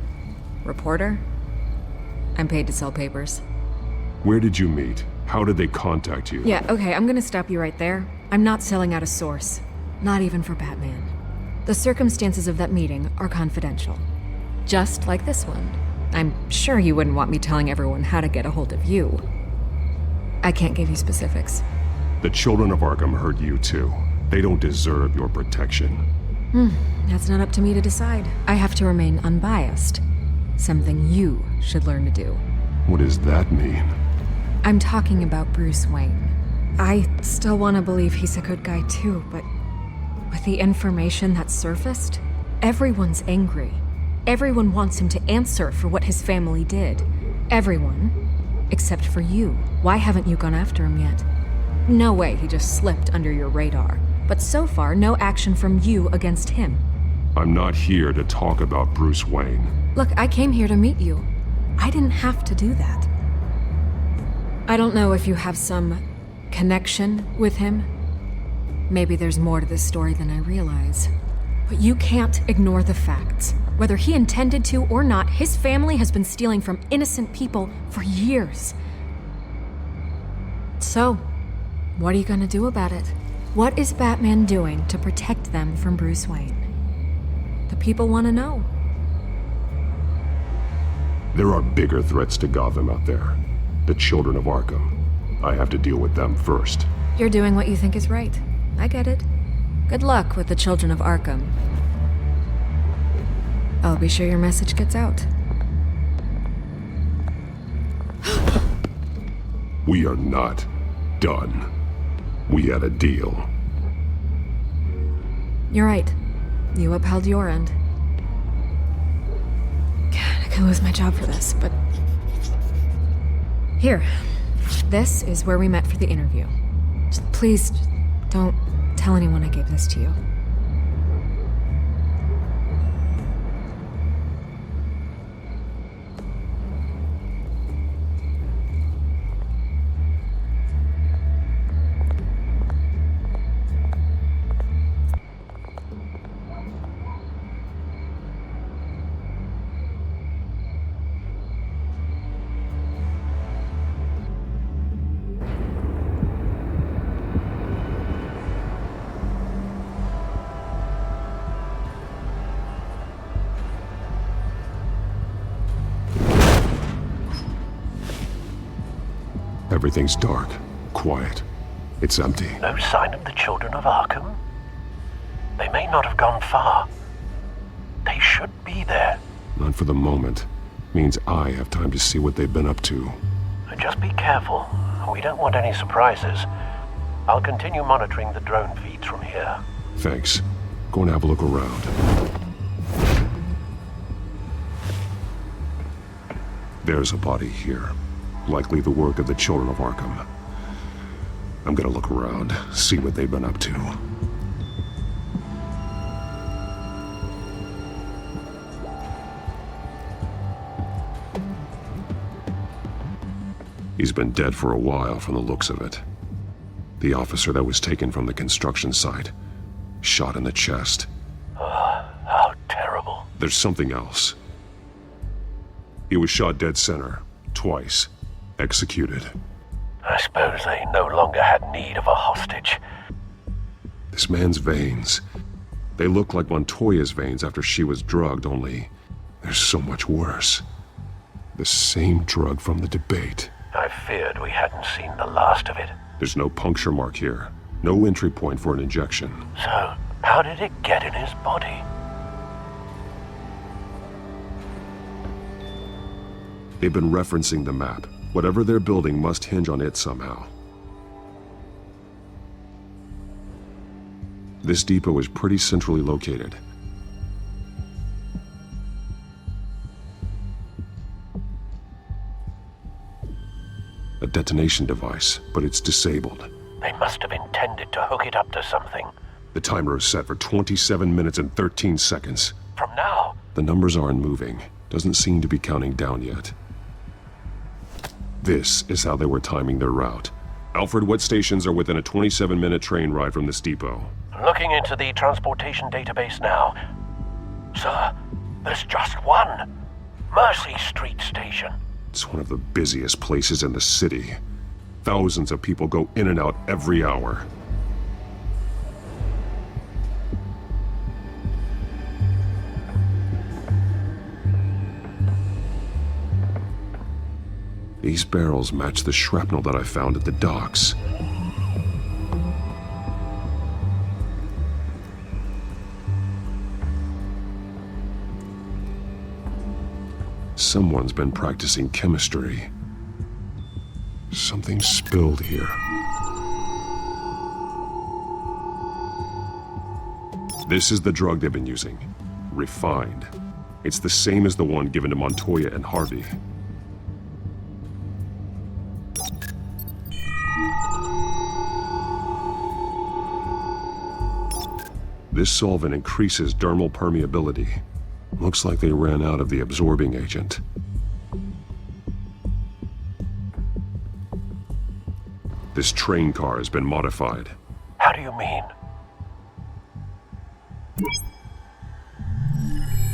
reporter. I'm paid to sell papers. Where did you meet? How did they contact you? Yeah, okay, I'm gonna stop you right there. I'm not selling out a source. Not even for Batman. The circumstances of that meeting are confidential. Just like this one. I'm sure you wouldn't want me telling everyone how to get a hold of you. I can't give you specifics. The children of Arkham hurt you too. They don't deserve your protection. That's not up to me to decide. I have to remain unbiased. Something you should learn to do. What does that mean? I'm talking about Bruce Wayne. I still want to believe he's a good guy too, but with the information that surfaced, everyone's angry. Everyone wants him to answer for what his family did. Everyone, except for you. Why haven't you gone after him yet? No way he just slipped under your radar. But so far, no action from you against him. I'm not here to talk about Bruce Wayne. Look, I came here to meet you. I didn't have to do that. I don't know if you have some connection with him. Maybe there's more to this story than I realize. But you can't ignore the facts. Whether he intended to or not, his family has been stealing from innocent people for years. So, what are you gonna do about it? What is Batman doing to protect them from Bruce Wayne? The people want to know. There are bigger threats to Gotham out there. The children of Arkham. I have to deal with them first. You're doing what you think is right. I get it. Good luck with the children of Arkham. I'll be sure your message gets out. We are not done. We had a deal. You're right. You upheld your end. God, I could lose my job for this, but... Here. This is where we met for the interview. Please, don't tell anyone I gave this to you. Everything's dark, quiet. It's empty. No sign of the children of Arkham? They may not have gone far. They should be there. Not for the moment. Means I have time to see what they've been up to. Just be careful. We don't want any surprises. I'll continue monitoring the drone feeds from here. Thanks. Go and have a look around. There's a body here. Likely the work of the children of Arkham. I'm gonna look around, see what they've been up to. He's been dead for a while from the looks of it. The officer that was taken from the construction site. Shot in the chest. How terrible. There's something else. He was shot dead center, twice. Executed. I suppose they no longer had need of a hostage. This man's veins. They look like Montoya's veins after she was drugged, only they're so much worse. The same drug from the debate. I feared we hadn't seen the last of it. There's no puncture mark here. No entry point for an injection. So, how did it get in his body? They've been referencing the map. Whatever they're building must hinge on it somehow. This depot is pretty centrally located. detonation device, but it's disabled. They must have intended to hook it up to something. The timer is set for 27 minutes and 13 seconds. From now? The numbers aren't moving. Doesn't seem to be counting down yet. This is how they were timing their route. Alfred, what stations are within a 27-minute train ride from this depot? Looking into the transportation database now. Sir, there's just one. Mercy Street Station. It's one of the busiest places in the city. Thousands of people go in and out every hour. These barrels match the shrapnel that I found at the docks. Someone's been practicing chemistry. Something spilled here. This is the drug they've been using. Refined. It's the same as the one given to Montoya and Harvey. This solvent increases dermal permeability. Looks like they ran out of the absorbing agent. This train car has been modified. How do you mean?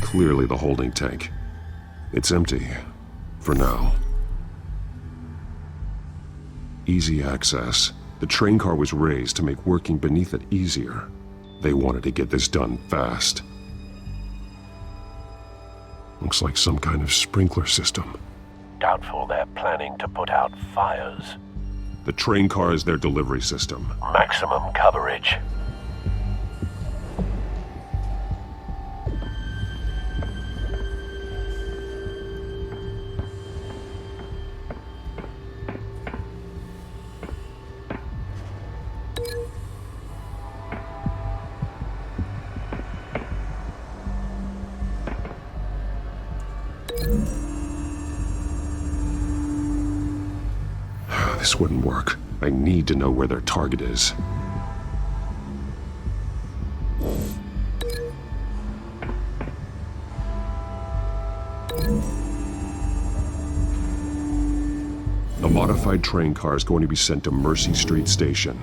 Clearly the holding tank. It's empty. For now. Easy access. The train car was raised to make working beneath it easier. They wanted to get this done fast. Looks like some kind of sprinkler system. Doubtful they're planning to put out fires. The train car is their delivery system. Maximum coverage. This wouldn't work. I need to know where their target is. A modified train car is going to be sent to Mercy Street Station.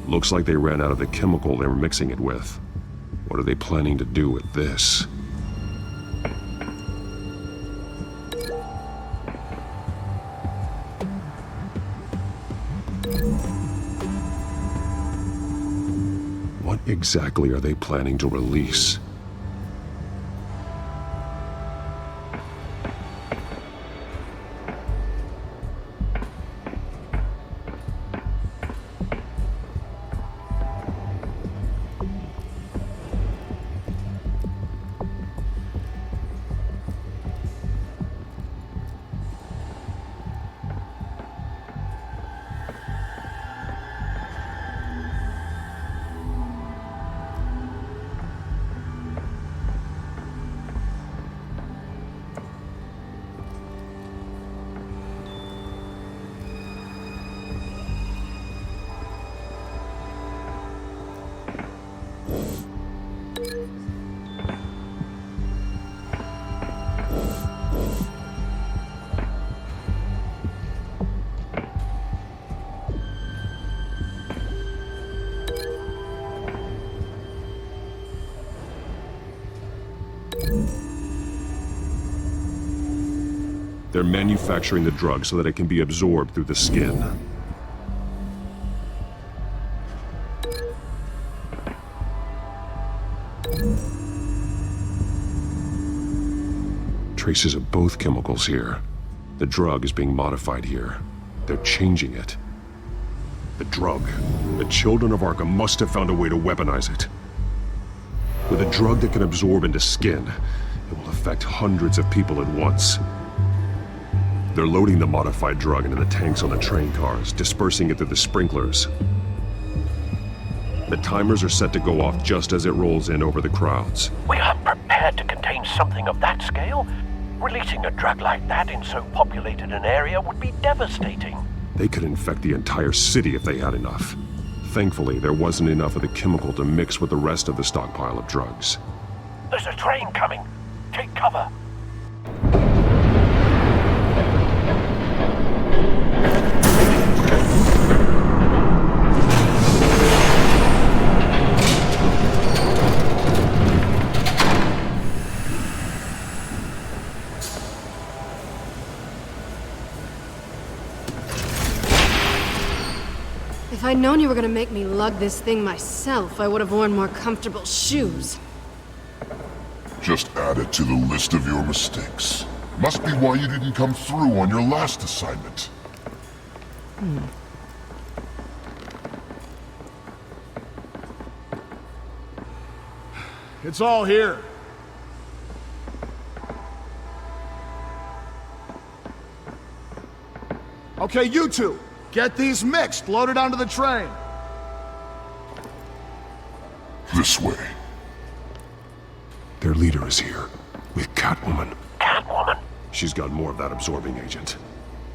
Looks like they ran out of the chemical they were mixing it with. What are they planning to do with this? What exactly are they planning to release? They're manufacturing the drug so that it can be absorbed through the skin. Traces of both chemicals here. The drug is being modified here. They're changing it. The drug. The children of Arkham must have found a way to weaponize it. With a drug that can absorb into skin, it will affect hundreds of people at once. They're loading the modified drug into the tanks on the train cars, dispersing it through the sprinklers. The timers are set to go off just as it rolls in over the crowds. We aren't prepared to contain something of that scale. Releasing a drug like that in so populated an area would be devastating. They could infect the entire city if they had enough. Thankfully, there wasn't enough of the chemical to mix with the rest of the stockpile of drugs. There's a train coming. Take cover. If I'd known you were gonna make me lug this thing myself, I would have worn more comfortable shoes. Just add it to the list of your mistakes. Must be why you didn't come through on your last assignment. It's all here. Okay, you two, get these mixed, loaded onto the train. This way. Their leader is here, with Catwoman. Catwoman? She's got more of that absorbing agent.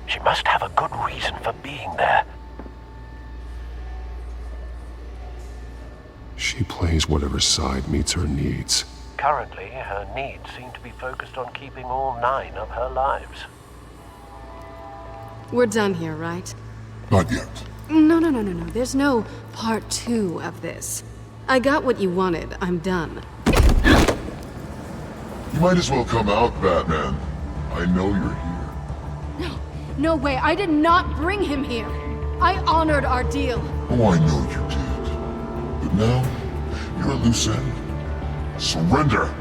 She must have a good reason for being there. She plays whatever side meets her needs. Currently, her needs seem to be focused on keeping all 9 of her lives. We're done here, right? Not yet. No. There's no part 2 of this. I got what you wanted. I'm done. You might as well come out, Batman. I know you're here. No way. I did not bring him here. I honored our deal. Oh, I know you did. But now, you're a loose end. Surrender!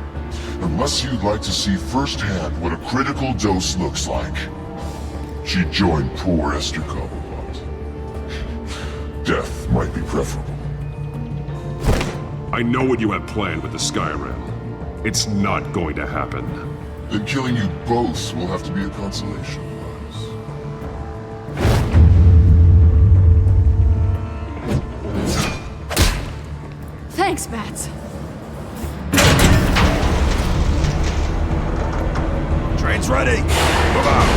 Unless you'd like to see firsthand what a critical dose looks like. She joined poor Esther Cobblepot. Death might be preferable. I know what you have planned with the Skyrim. It's not going to happen. Then killing you both will have to be a consolation prize. Thanks, Bats. Train's ready! Move out!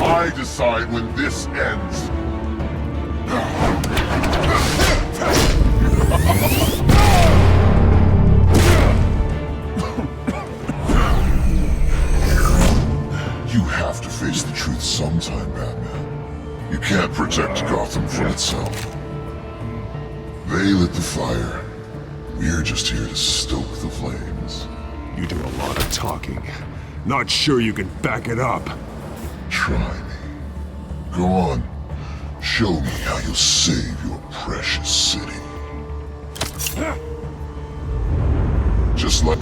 I decide when this ends. You have to face the truth sometime, Batman. You can't protect Gotham from itself. They lit the fire. We're just here to stoke the flames. You do a lot of talking. Not sure you can back it up. Try me. Go on. Show me how you'll save your precious city. Just like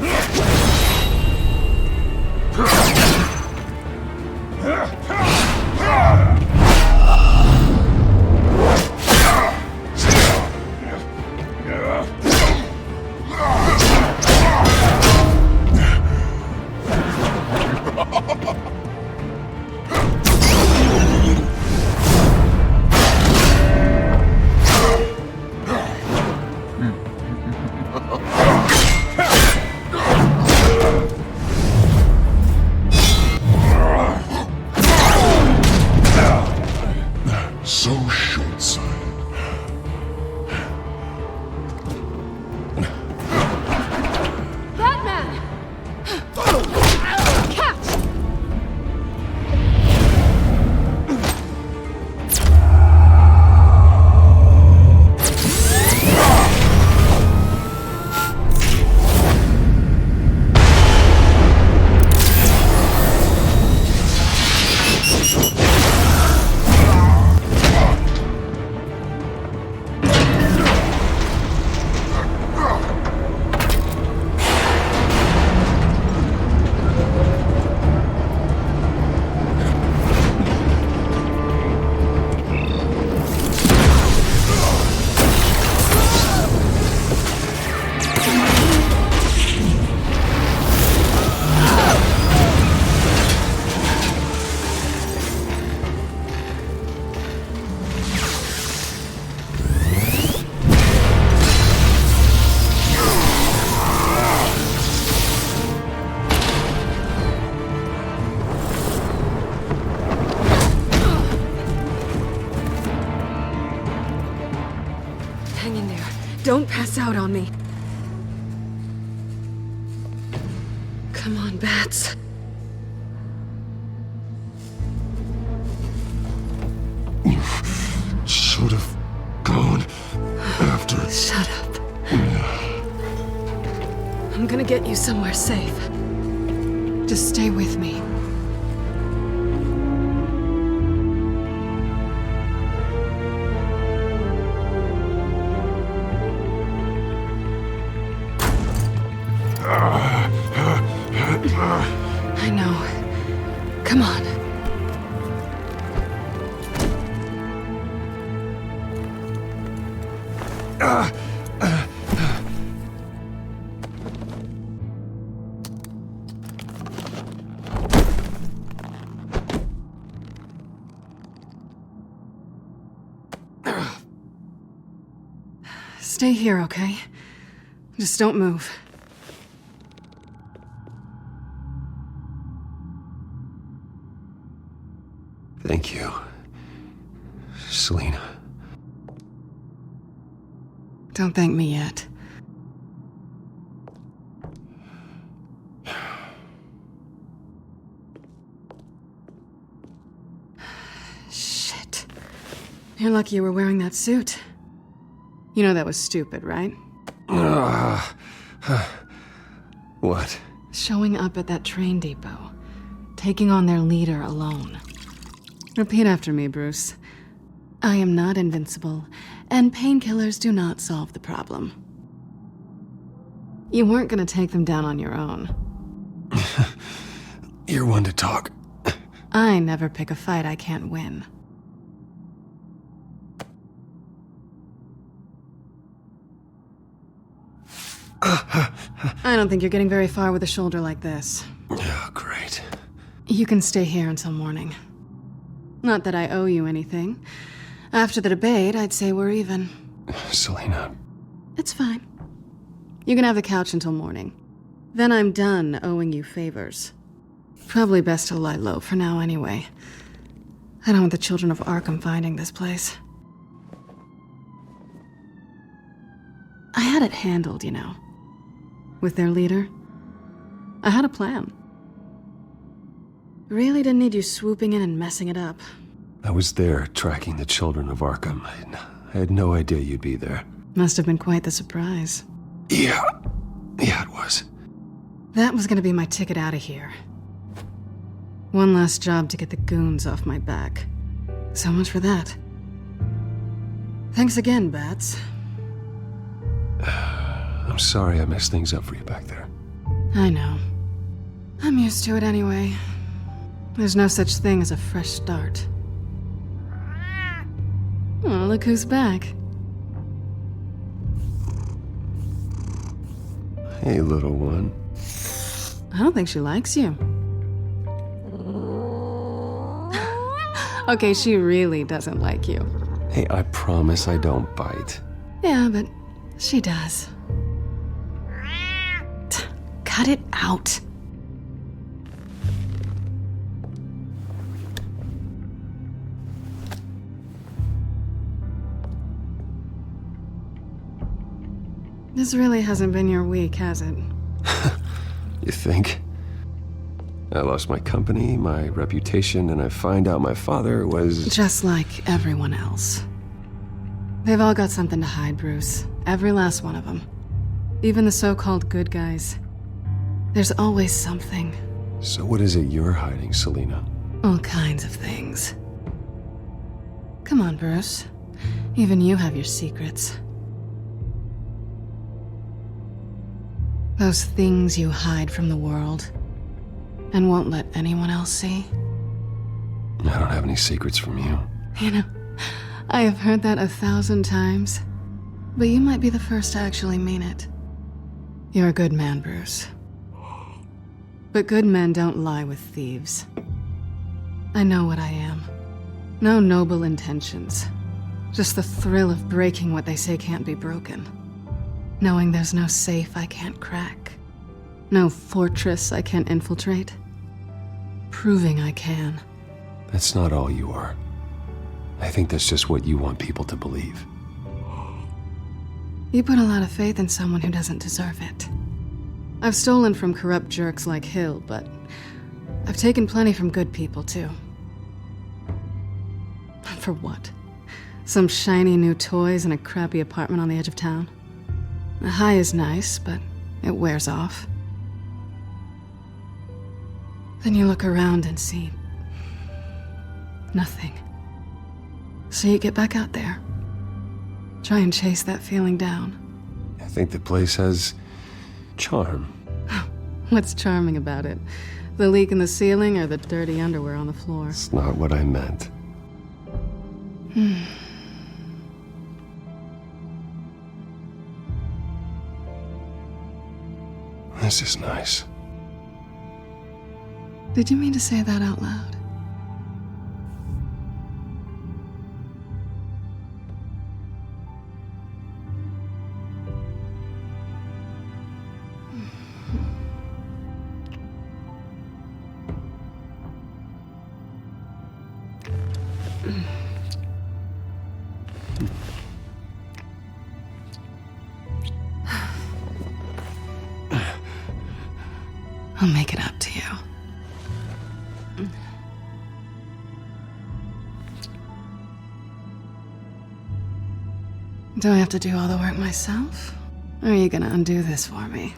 so short-sighted. Batman! Hang in there. Don't pass out on me. Come on, Bats. You should have gone after... Shut up. I'm gonna get you somewhere safe. Just stay with me. I know. Come on. Stay here, okay? Just don't move. Thank you, Selina. Don't thank me yet. Shit. You're lucky you were wearing that suit. You know that was stupid, right? What? Showing up at that train depot. Taking on their leader alone. Repeat after me, Bruce. I am not invincible, and painkillers do not solve the problem. You weren't gonna take them down on your own. You're one to talk. I never pick a fight I can't win. I don't think you're getting very far with a shoulder like this. Oh, great. You can stay here until morning. Not that I owe you anything. After the debate, I'd say we're even. Selina. It's fine. You can have the couch until morning. Then I'm done owing you favors. Probably best to lie low for now anyway. I don't want the children of Arkham finding this place. I had it handled, you know. With their leader. I had a plan. Really didn't need you swooping in and messing it up. I was there tracking the children of Arkham. I had no idea you'd be there. Must have been quite the surprise. Yeah, it was. That was gonna be my ticket out of here. One last job to get the goons off my back. So much for that. Thanks again, Bats. I'm sorry I messed things up for you back there. I know. I'm used to it anyway. There's no such thing as a fresh start. Oh, look who's back. Hey, little one. I don't think she likes you. Okay, she really doesn't like you. Hey, I promise I don't bite. Yeah, but she does. Cut it out. This really hasn't been your week, has it? You think? I lost my company, my reputation, and I find out my father was... Just like everyone else. They've all got something to hide, Bruce. Every last one of them. Even the so-called good guys. There's always something. So what is it you're hiding, Selina? All kinds of things. Come on, Bruce. Even you have your secrets. Those things you hide from the world and won't let anyone else see. I don't have any secrets from you. You know, I have heard that 1,000 times, but you might be the first to actually mean it. You're a good man, Bruce. But good men don't lie with thieves. I know what I am. No noble intentions. Just the thrill of breaking what they say can't be broken. Knowing there's no safe I can't crack. No fortress I can't infiltrate. Proving I can. That's not all you are. I think that's just what you want people to believe. You put a lot of faith in someone who doesn't deserve it. I've stolen from corrupt jerks like Hill, but I've taken plenty from good people, too. For what? Some shiny new toys and a crappy apartment on the edge of town? The high is nice, but it wears off. Then you look around and see nothing. So you get back out there. Try and chase that feeling down. I think the place has charm. What's charming about it? The leak in the ceiling or the dirty underwear on the floor? It's not what I meant. This is nice. Did you mean to say that out loud? I'll make it up to you. Do I have to do all the work myself? Or are you gonna undo this for me?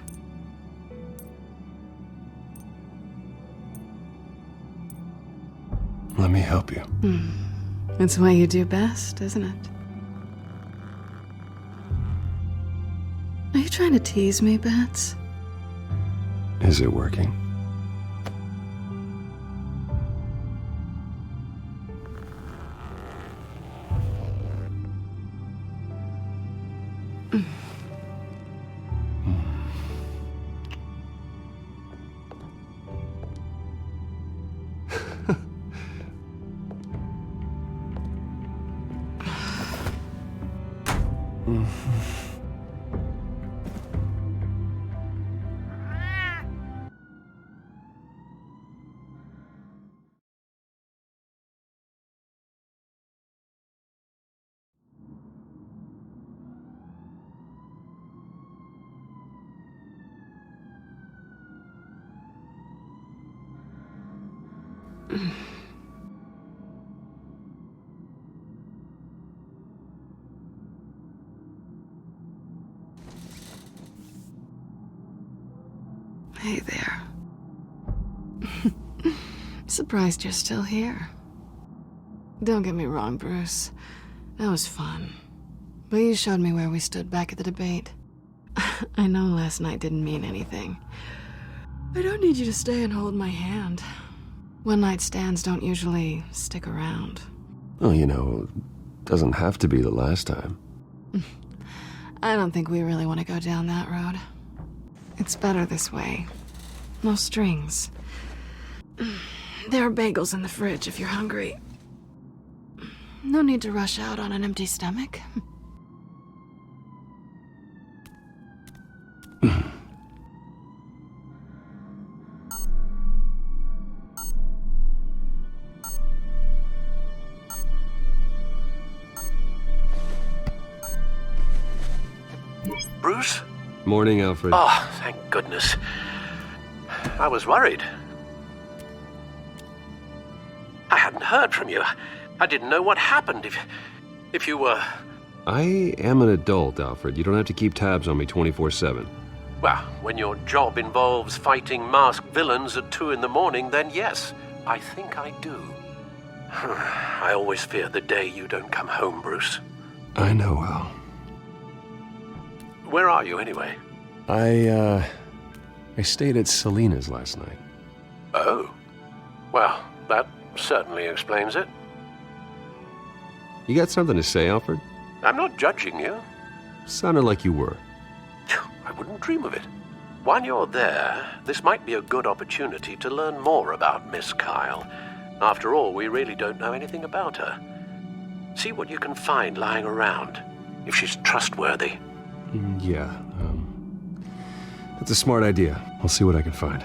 Let me help you. It's what you do best, isn't it? Are you trying to tease me, Bats? Is it working? Hey there. Surprised you're still here. Don't get me wrong, Bruce. That was fun. But you showed me where we stood back at the debate. I know last night didn't mean anything. I don't need you to stay and hold my hand. One-night stands don't usually stick around. Well, you know, doesn't have to be the last time. I don't think we really want to go down that road. It's better this way. No strings. There are bagels in the fridge if you're hungry. No need to rush out on an empty stomach. Bruce? Morning, Alfred. Oh, thank goodness. I was worried. I hadn't heard from you. I didn't know what happened if you were... I am an adult, Alfred. You don't have to keep tabs on me 24/7. Well, when your job involves fighting masked villains at 2 in the morning, then yes, I think I do. I always fear the day you don't come home, Bruce. I know, Al. Where are you, anyway? I stayed at Selena's last night. Oh. Well, that certainly explains it. You got something to say, Alfred? I'm not judging you. Sounded like you were. I wouldn't dream of it. While you're there, this might be a good opportunity to learn more about Miss Kyle. After all, we really don't know anything about her. See what you can find lying around, if she's trustworthy. Yeah, that's a smart idea. I'll see what I can find.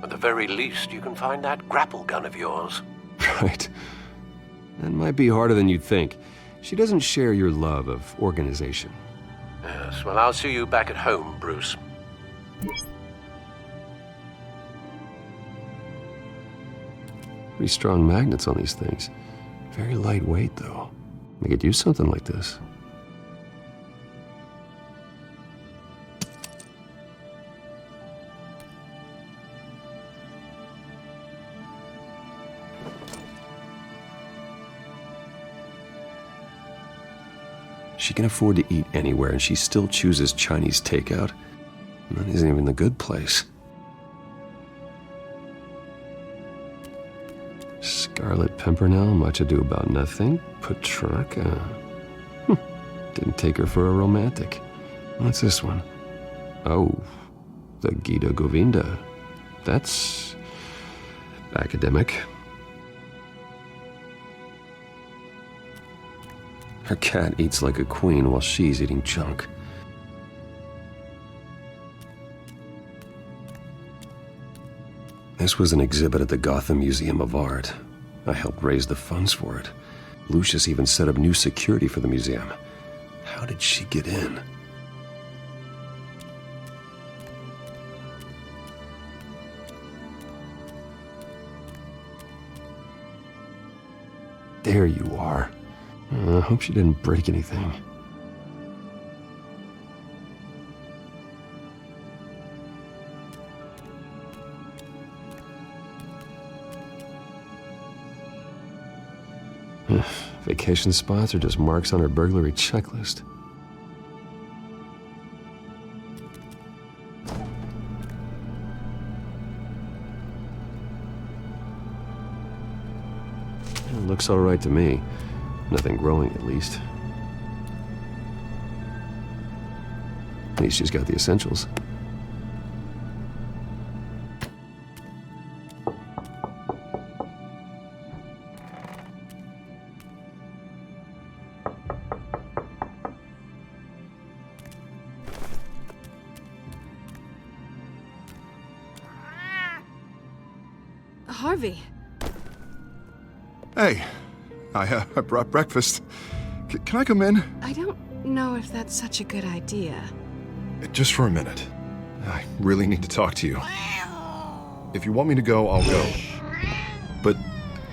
At the very least, you can find that grapple gun of yours. Right. That might be harder than you'd think. She doesn't share your love of organization. Yes, well, I'll see you back at home, Bruce. Pretty strong magnets on these things. Very lightweight, though. I could use something like this. She can afford to eat anywhere, and she still chooses Chinese takeout. And that isn't even the good place. Scarlet Pimpernel, much ado about nothing. Petrarca. Didn't take her for a romantic. What's this one? Oh, the Gita Govinda. That's academic. Her cat eats like a queen while she's eating junk. This was an exhibit at the Gotham Museum of Art. I helped raise the funds for it. Lucius even set up new security for the museum. How did she get in? There you are. I hope she didn't break anything. Vacation spots are just marks on her burglary checklist. It looks all right to me. Nothing growing, at least. At least she's got the essentials. Harvey. Hey, I brought breakfast. Can I come in? I don't know if that's such a good idea. Just for a minute. I really need to talk to you. If you want me to go, I'll go. But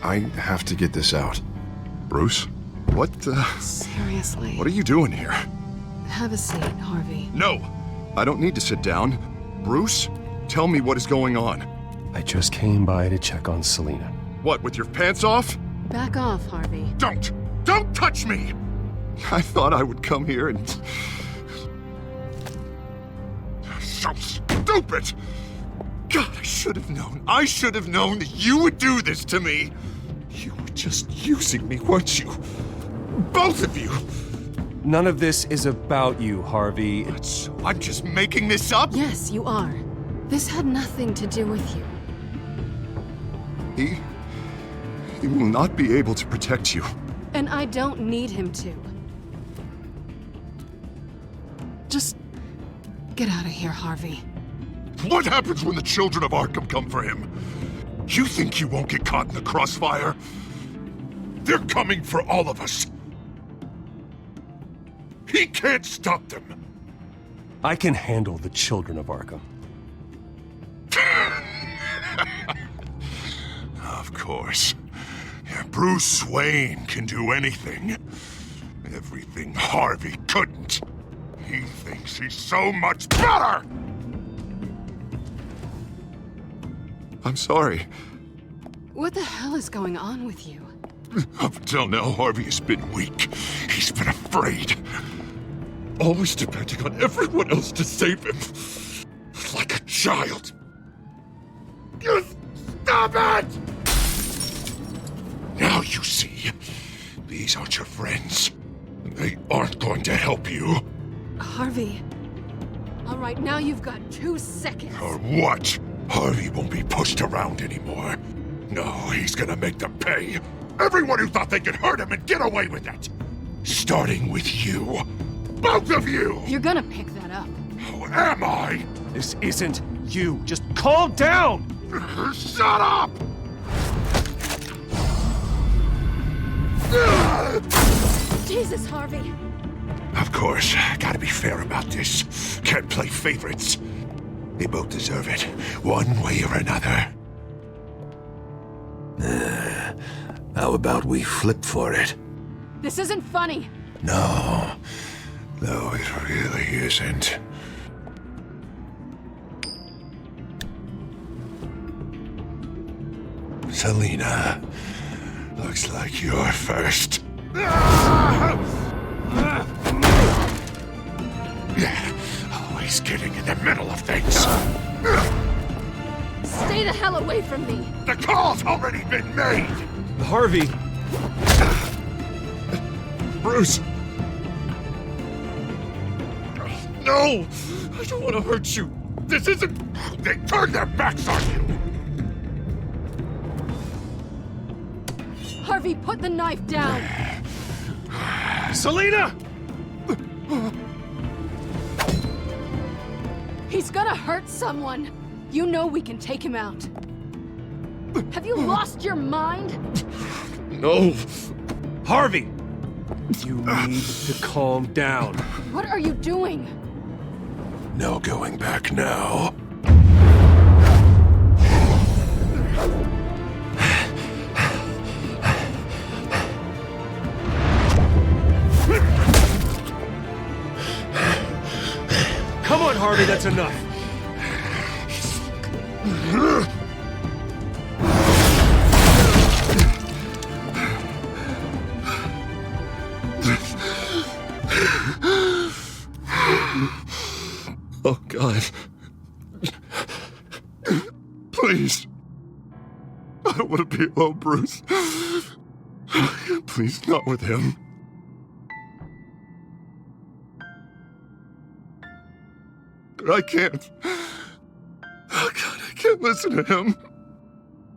I have to get this out. Bruce? What, Seriously. What are you doing here? Have a seat, Harvey. No! I don't need to sit down. Bruce, tell me what is going on. I just came by to check on Selena. What, with your pants off? Back off, Harvey. Don't touch me! I thought I would come here and... So stupid! God, I should have known. I should have known that you would do this to me. You were just using me, weren't you? Both of you! None of this is about you, Harvey. So I'm just making this up? Yes, you are. This had nothing to do with you. He will not be able to protect you. And I don't need him to. Just get out of here, Harvey. What happens when the children of Arkham come for him? You think you won't get caught in the crossfire? They're coming for all of us. He can't stop them. I can handle the children of Arkham. Of course. Bruce Wayne can do anything. Everything Harvey couldn't. He thinks he's so much better! I'm sorry. What the hell is going on with you? Up until now, Harvey has been weak. He's been afraid. Always depending on everyone else to save him. Like a child. You stop it! Now you see, these aren't your friends. They aren't going to help you. Harvey. All right, now you've got 2 seconds. Or what? Harvey won't be pushed around anymore. No, he's gonna make them pay. Everyone who thought they could hurt him and get away with it. Starting with you. Both of you! You're gonna pick that up. Who am I? This isn't you. Just calm down! Shut up! Jesus, Harvey. Of course, gotta be fair about this. Can't play favorites. They both deserve it, one way or another. How about we flip for it? This isn't funny. No, it really isn't. Selina, looks like you're first. Always getting in the middle of things. Stay the hell away from me. The call's already been made. Harvey! Bruce! No! I don't want to hurt you. This isn't... They turned their backs on you. Harvey, put the knife down. Selina! He's gonna hurt someone. You know we can take him out. Have you lost your mind? No. Harvey! You need to calm down. What are you doing? No going back now. Come on, Harvey, that's enough. Oh, God. Please. I don't want to be alone, Bruce. Please, not with him. But I can't. Oh, God, I can't listen to him.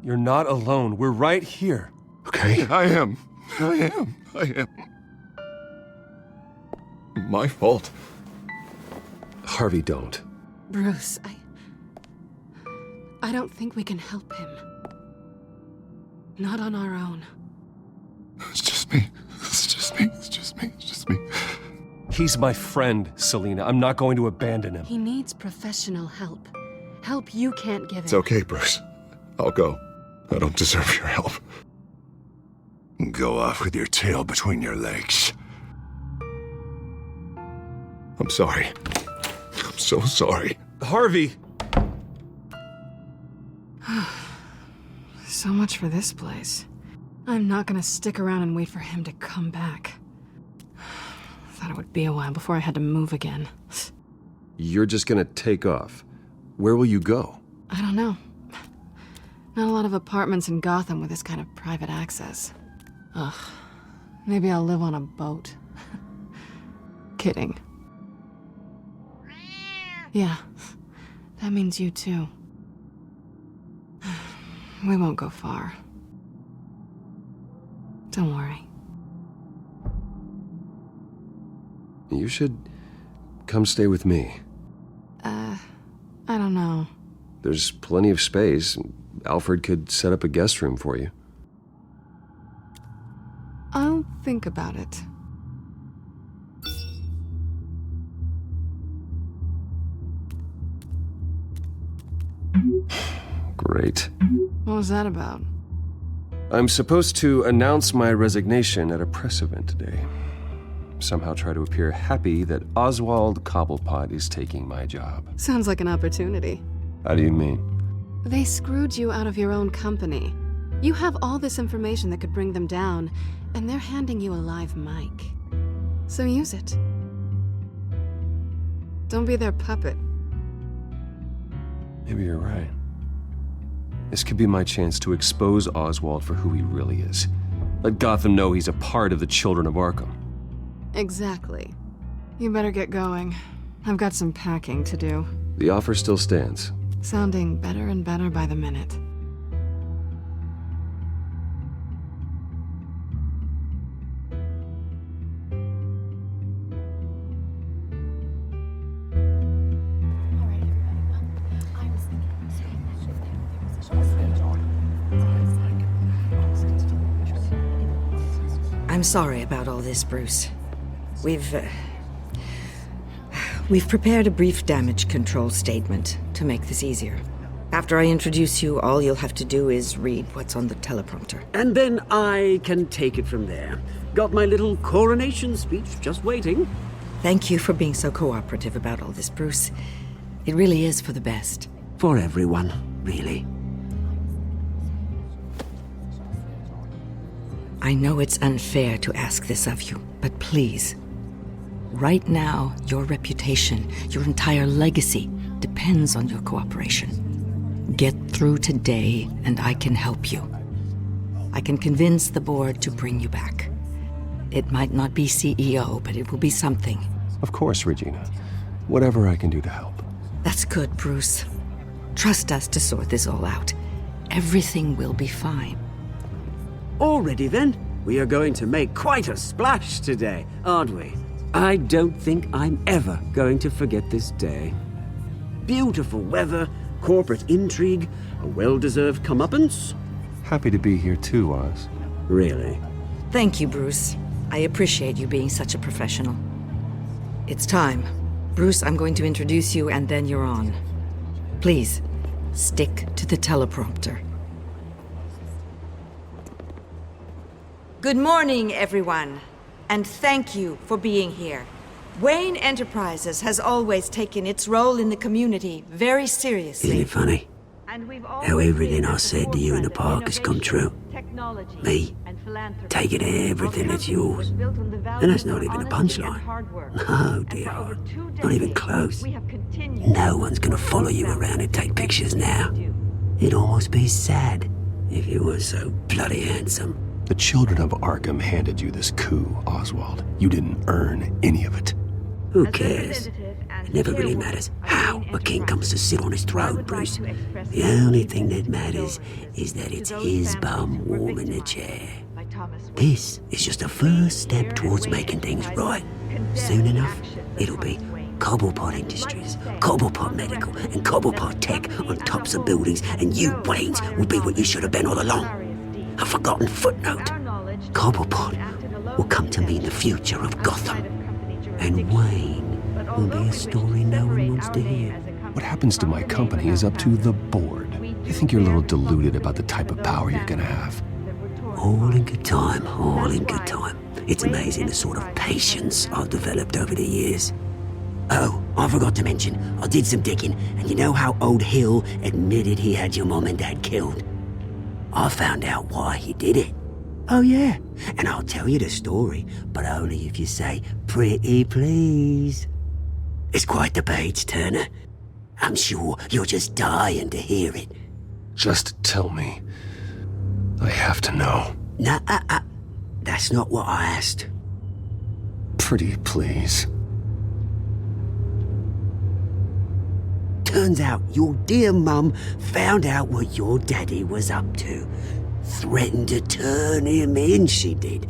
You're not alone. We're right here. Okay? I am. My fault. Harvey, don't. Bruce, I don't think we can help him. Not on our own. It's just me. He's my friend, Selina. I'm not going to abandon him. He needs professional help. Help you can't give him. It's okay, Bruce. I'll go. I don't deserve your help. Go off with your tail between your legs. I'm sorry. I'm so sorry. Harvey! So much for this place. I'm not gonna stick around and wait for him to come back. Thought it would be a while before I had to move again. You're just gonna take off. Where will you go? I don't know. Not a lot of apartments in Gotham with this kind of private access. Ugh. Maybe I'll live on a boat. Kidding. Yeah. That means you too. We won't go far. Don't worry. You should come stay with me. I don't know. There's plenty of space. Alfred could set up a guest room for you. I'll think about it. Great. What was that about? I'm supposed to announce my resignation at a press event today. Somehow try to appear happy that Oswald Cobblepot is taking my job. Sounds like an opportunity. How do you mean? They screwed you out of your own company. You have all this information that could bring them down, and they're handing you a live mic. So use it. Don't be their puppet. Maybe you're right. This could be my chance to expose Oswald for who he really is. Let Gotham know he's a part of the Children of Arkham. Exactly. You better get going. I've got some packing to do. The offer still stands. Sounding better and better by the minute. I'm sorry about all this, Bruce. We've We've prepared a brief damage control statement to make this easier. After I introduce you, all you'll have to do is read what's on the teleprompter. And then I can take it from there. Got my little coronation speech just waiting. Thank you for being so cooperative about all this, Bruce. It really is for the best. For everyone, really. I know it's unfair to ask this of you, but please. Right now, your reputation, your entire legacy, depends on your cooperation. Get through today, and I can help you. I can convince the board to bring you back. It might not be CEO, but it will be something. Of course, Regina. Whatever I can do to help. That's good, Bruce. Trust us to sort this all out. Everything will be fine. Already then, we are going to make quite a splash today, aren't we? I don't think I'm ever going to forget this day. Beautiful weather, corporate intrigue, a well-deserved comeuppance. Happy to be here too, Oz. Really? Thank you, Bruce. I appreciate you being such a professional. It's time. Bruce, I'm going to introduce you and then you're on. Please, stick to the teleprompter. Good morning, everyone, and thank you for being here. Wayne Enterprises has always taken its role in the community very seriously. Isn't it funny? How everything I said to you in the park has come true. Me, taking everything that's yours. And that's not even a punchline. No, dear heart. Not even close. No one's gonna follow you around and take pictures now. It'd almost be sad if you were so bloody handsome. The children of Arkham handed you this coup, Oswald. You didn't earn any of it. Who cares? It never really matters how a king comes to sit on his throne, Bruce. The only thing that matters is that it's his bum warm in the chair. This is just a first step towards making things right. Soon enough, it'll be Cobblepot Industries, Cobblepot Medical, and Cobblepot Tech on tops of buildings, and you, Waynes, will be what you should have been all along. A forgotten footnote. Cobblepot will come to mean the future of Gotham. And Wayne will be a story no one wants to hear. What happens to my company is up to the board. I think you're a little deluded about the type of power you're gonna have. All in good time, all in good time. It's amazing the sort of patience I've developed over the years. Oh, I forgot to mention, I did some digging, and you know how old Hill admitted he had your mom and dad killed? I found out why he did it. Oh yeah, and I'll tell you the story, but only if you say, pretty please. It's quite the page turner. I'm sure you're just dying to hear it. Just tell me. I have to know. Nah, that's not what I asked. Pretty please. Turns out your dear mum found out what your daddy was up to. Threatened to turn him in, she did.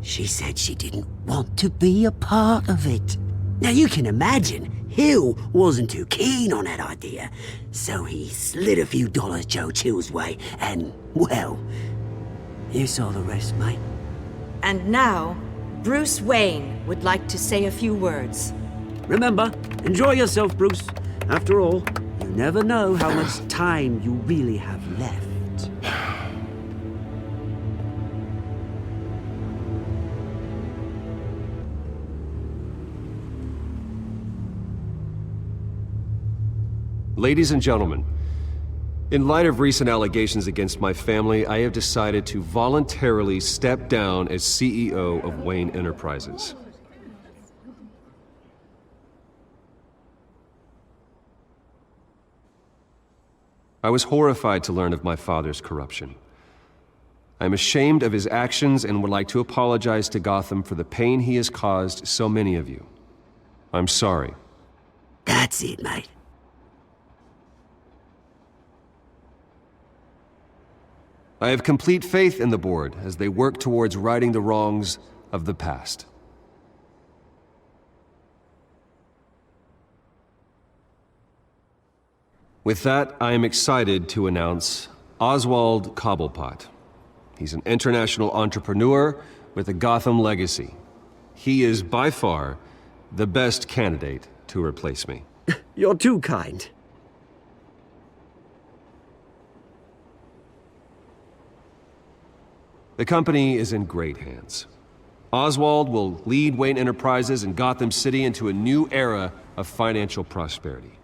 She said she didn't want to be a part of it. Now you can imagine, Hill wasn't too keen on that idea, so he slid a few dollars Joe Chill's way, and, well, you saw the rest, mate. And now, Bruce Wayne would like to say a few words. Remember, enjoy yourself, Bruce. After all, you never know how much time you really have left. Ladies and gentlemen, in light of recent allegations against my family, I have decided to voluntarily step down as CEO of Wayne Enterprises. I was horrified to learn of my father's corruption. I am ashamed of his actions and would like to apologize to Gotham for the pain he has caused so many of you. I'm sorry. That's it, mate. I have complete faith in the board as they work towards righting the wrongs of the past. With that, I am excited to announce Oswald Cobblepot. He's an international entrepreneur with a Gotham legacy. He is by far the best candidate to replace me. You're too kind. The company is in great hands. Oswald will lead Wayne Enterprises and Gotham City into a new era of financial prosperity.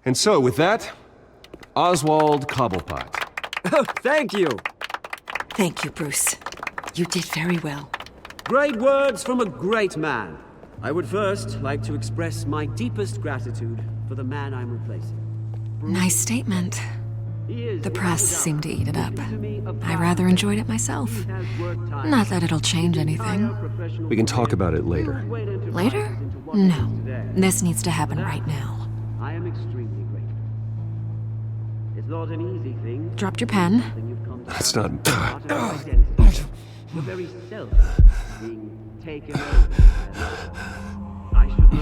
And so, with that, Oswald Cobblepot. Oh, thank you. Thank you, Bruce. You did very well. Great words from a great man. I would first like to express my deepest gratitude for the man I'm replacing. Nice statement. The press seemed to eat it up. I rather enjoyed it myself. Not that it'll change anything. We can talk about it later. Later? No. This needs to happen right now. I am extremely grateful. It's not an easy thing. Dropped your pen. That's not... Your very self being taken over. I should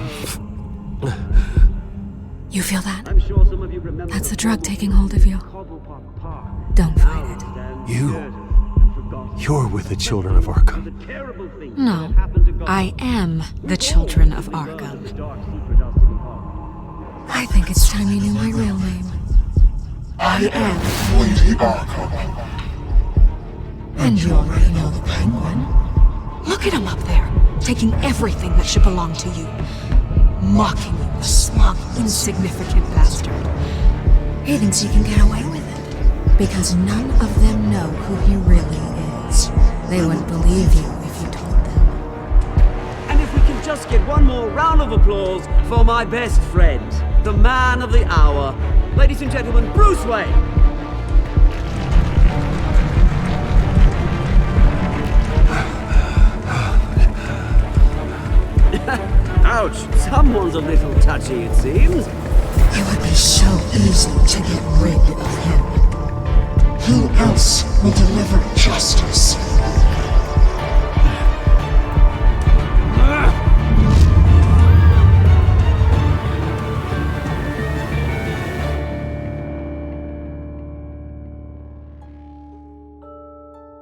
know. You feel that? I'm sure some of you remember. That's the drug taking hold of you. Don't fight it. You're with the children of Arkham. No, I am the children of Arkham. I think it's time you knew my real name. I am Lady Arkham. And you already know the Penguin. Look at him up there, taking everything that should belong to you. Mocking you, the smug, insignificant bastard. He thinks he can get away with it. Because none of them know who he really is. They wouldn't believe you if you told them. And if we can just get one more round of applause for my best friend, the man of the hour, ladies and gentlemen, Bruce Wayne. Ouch, someone's a little touchy, it seems. It would be so easy to get rid of him. Who else will deliver justice?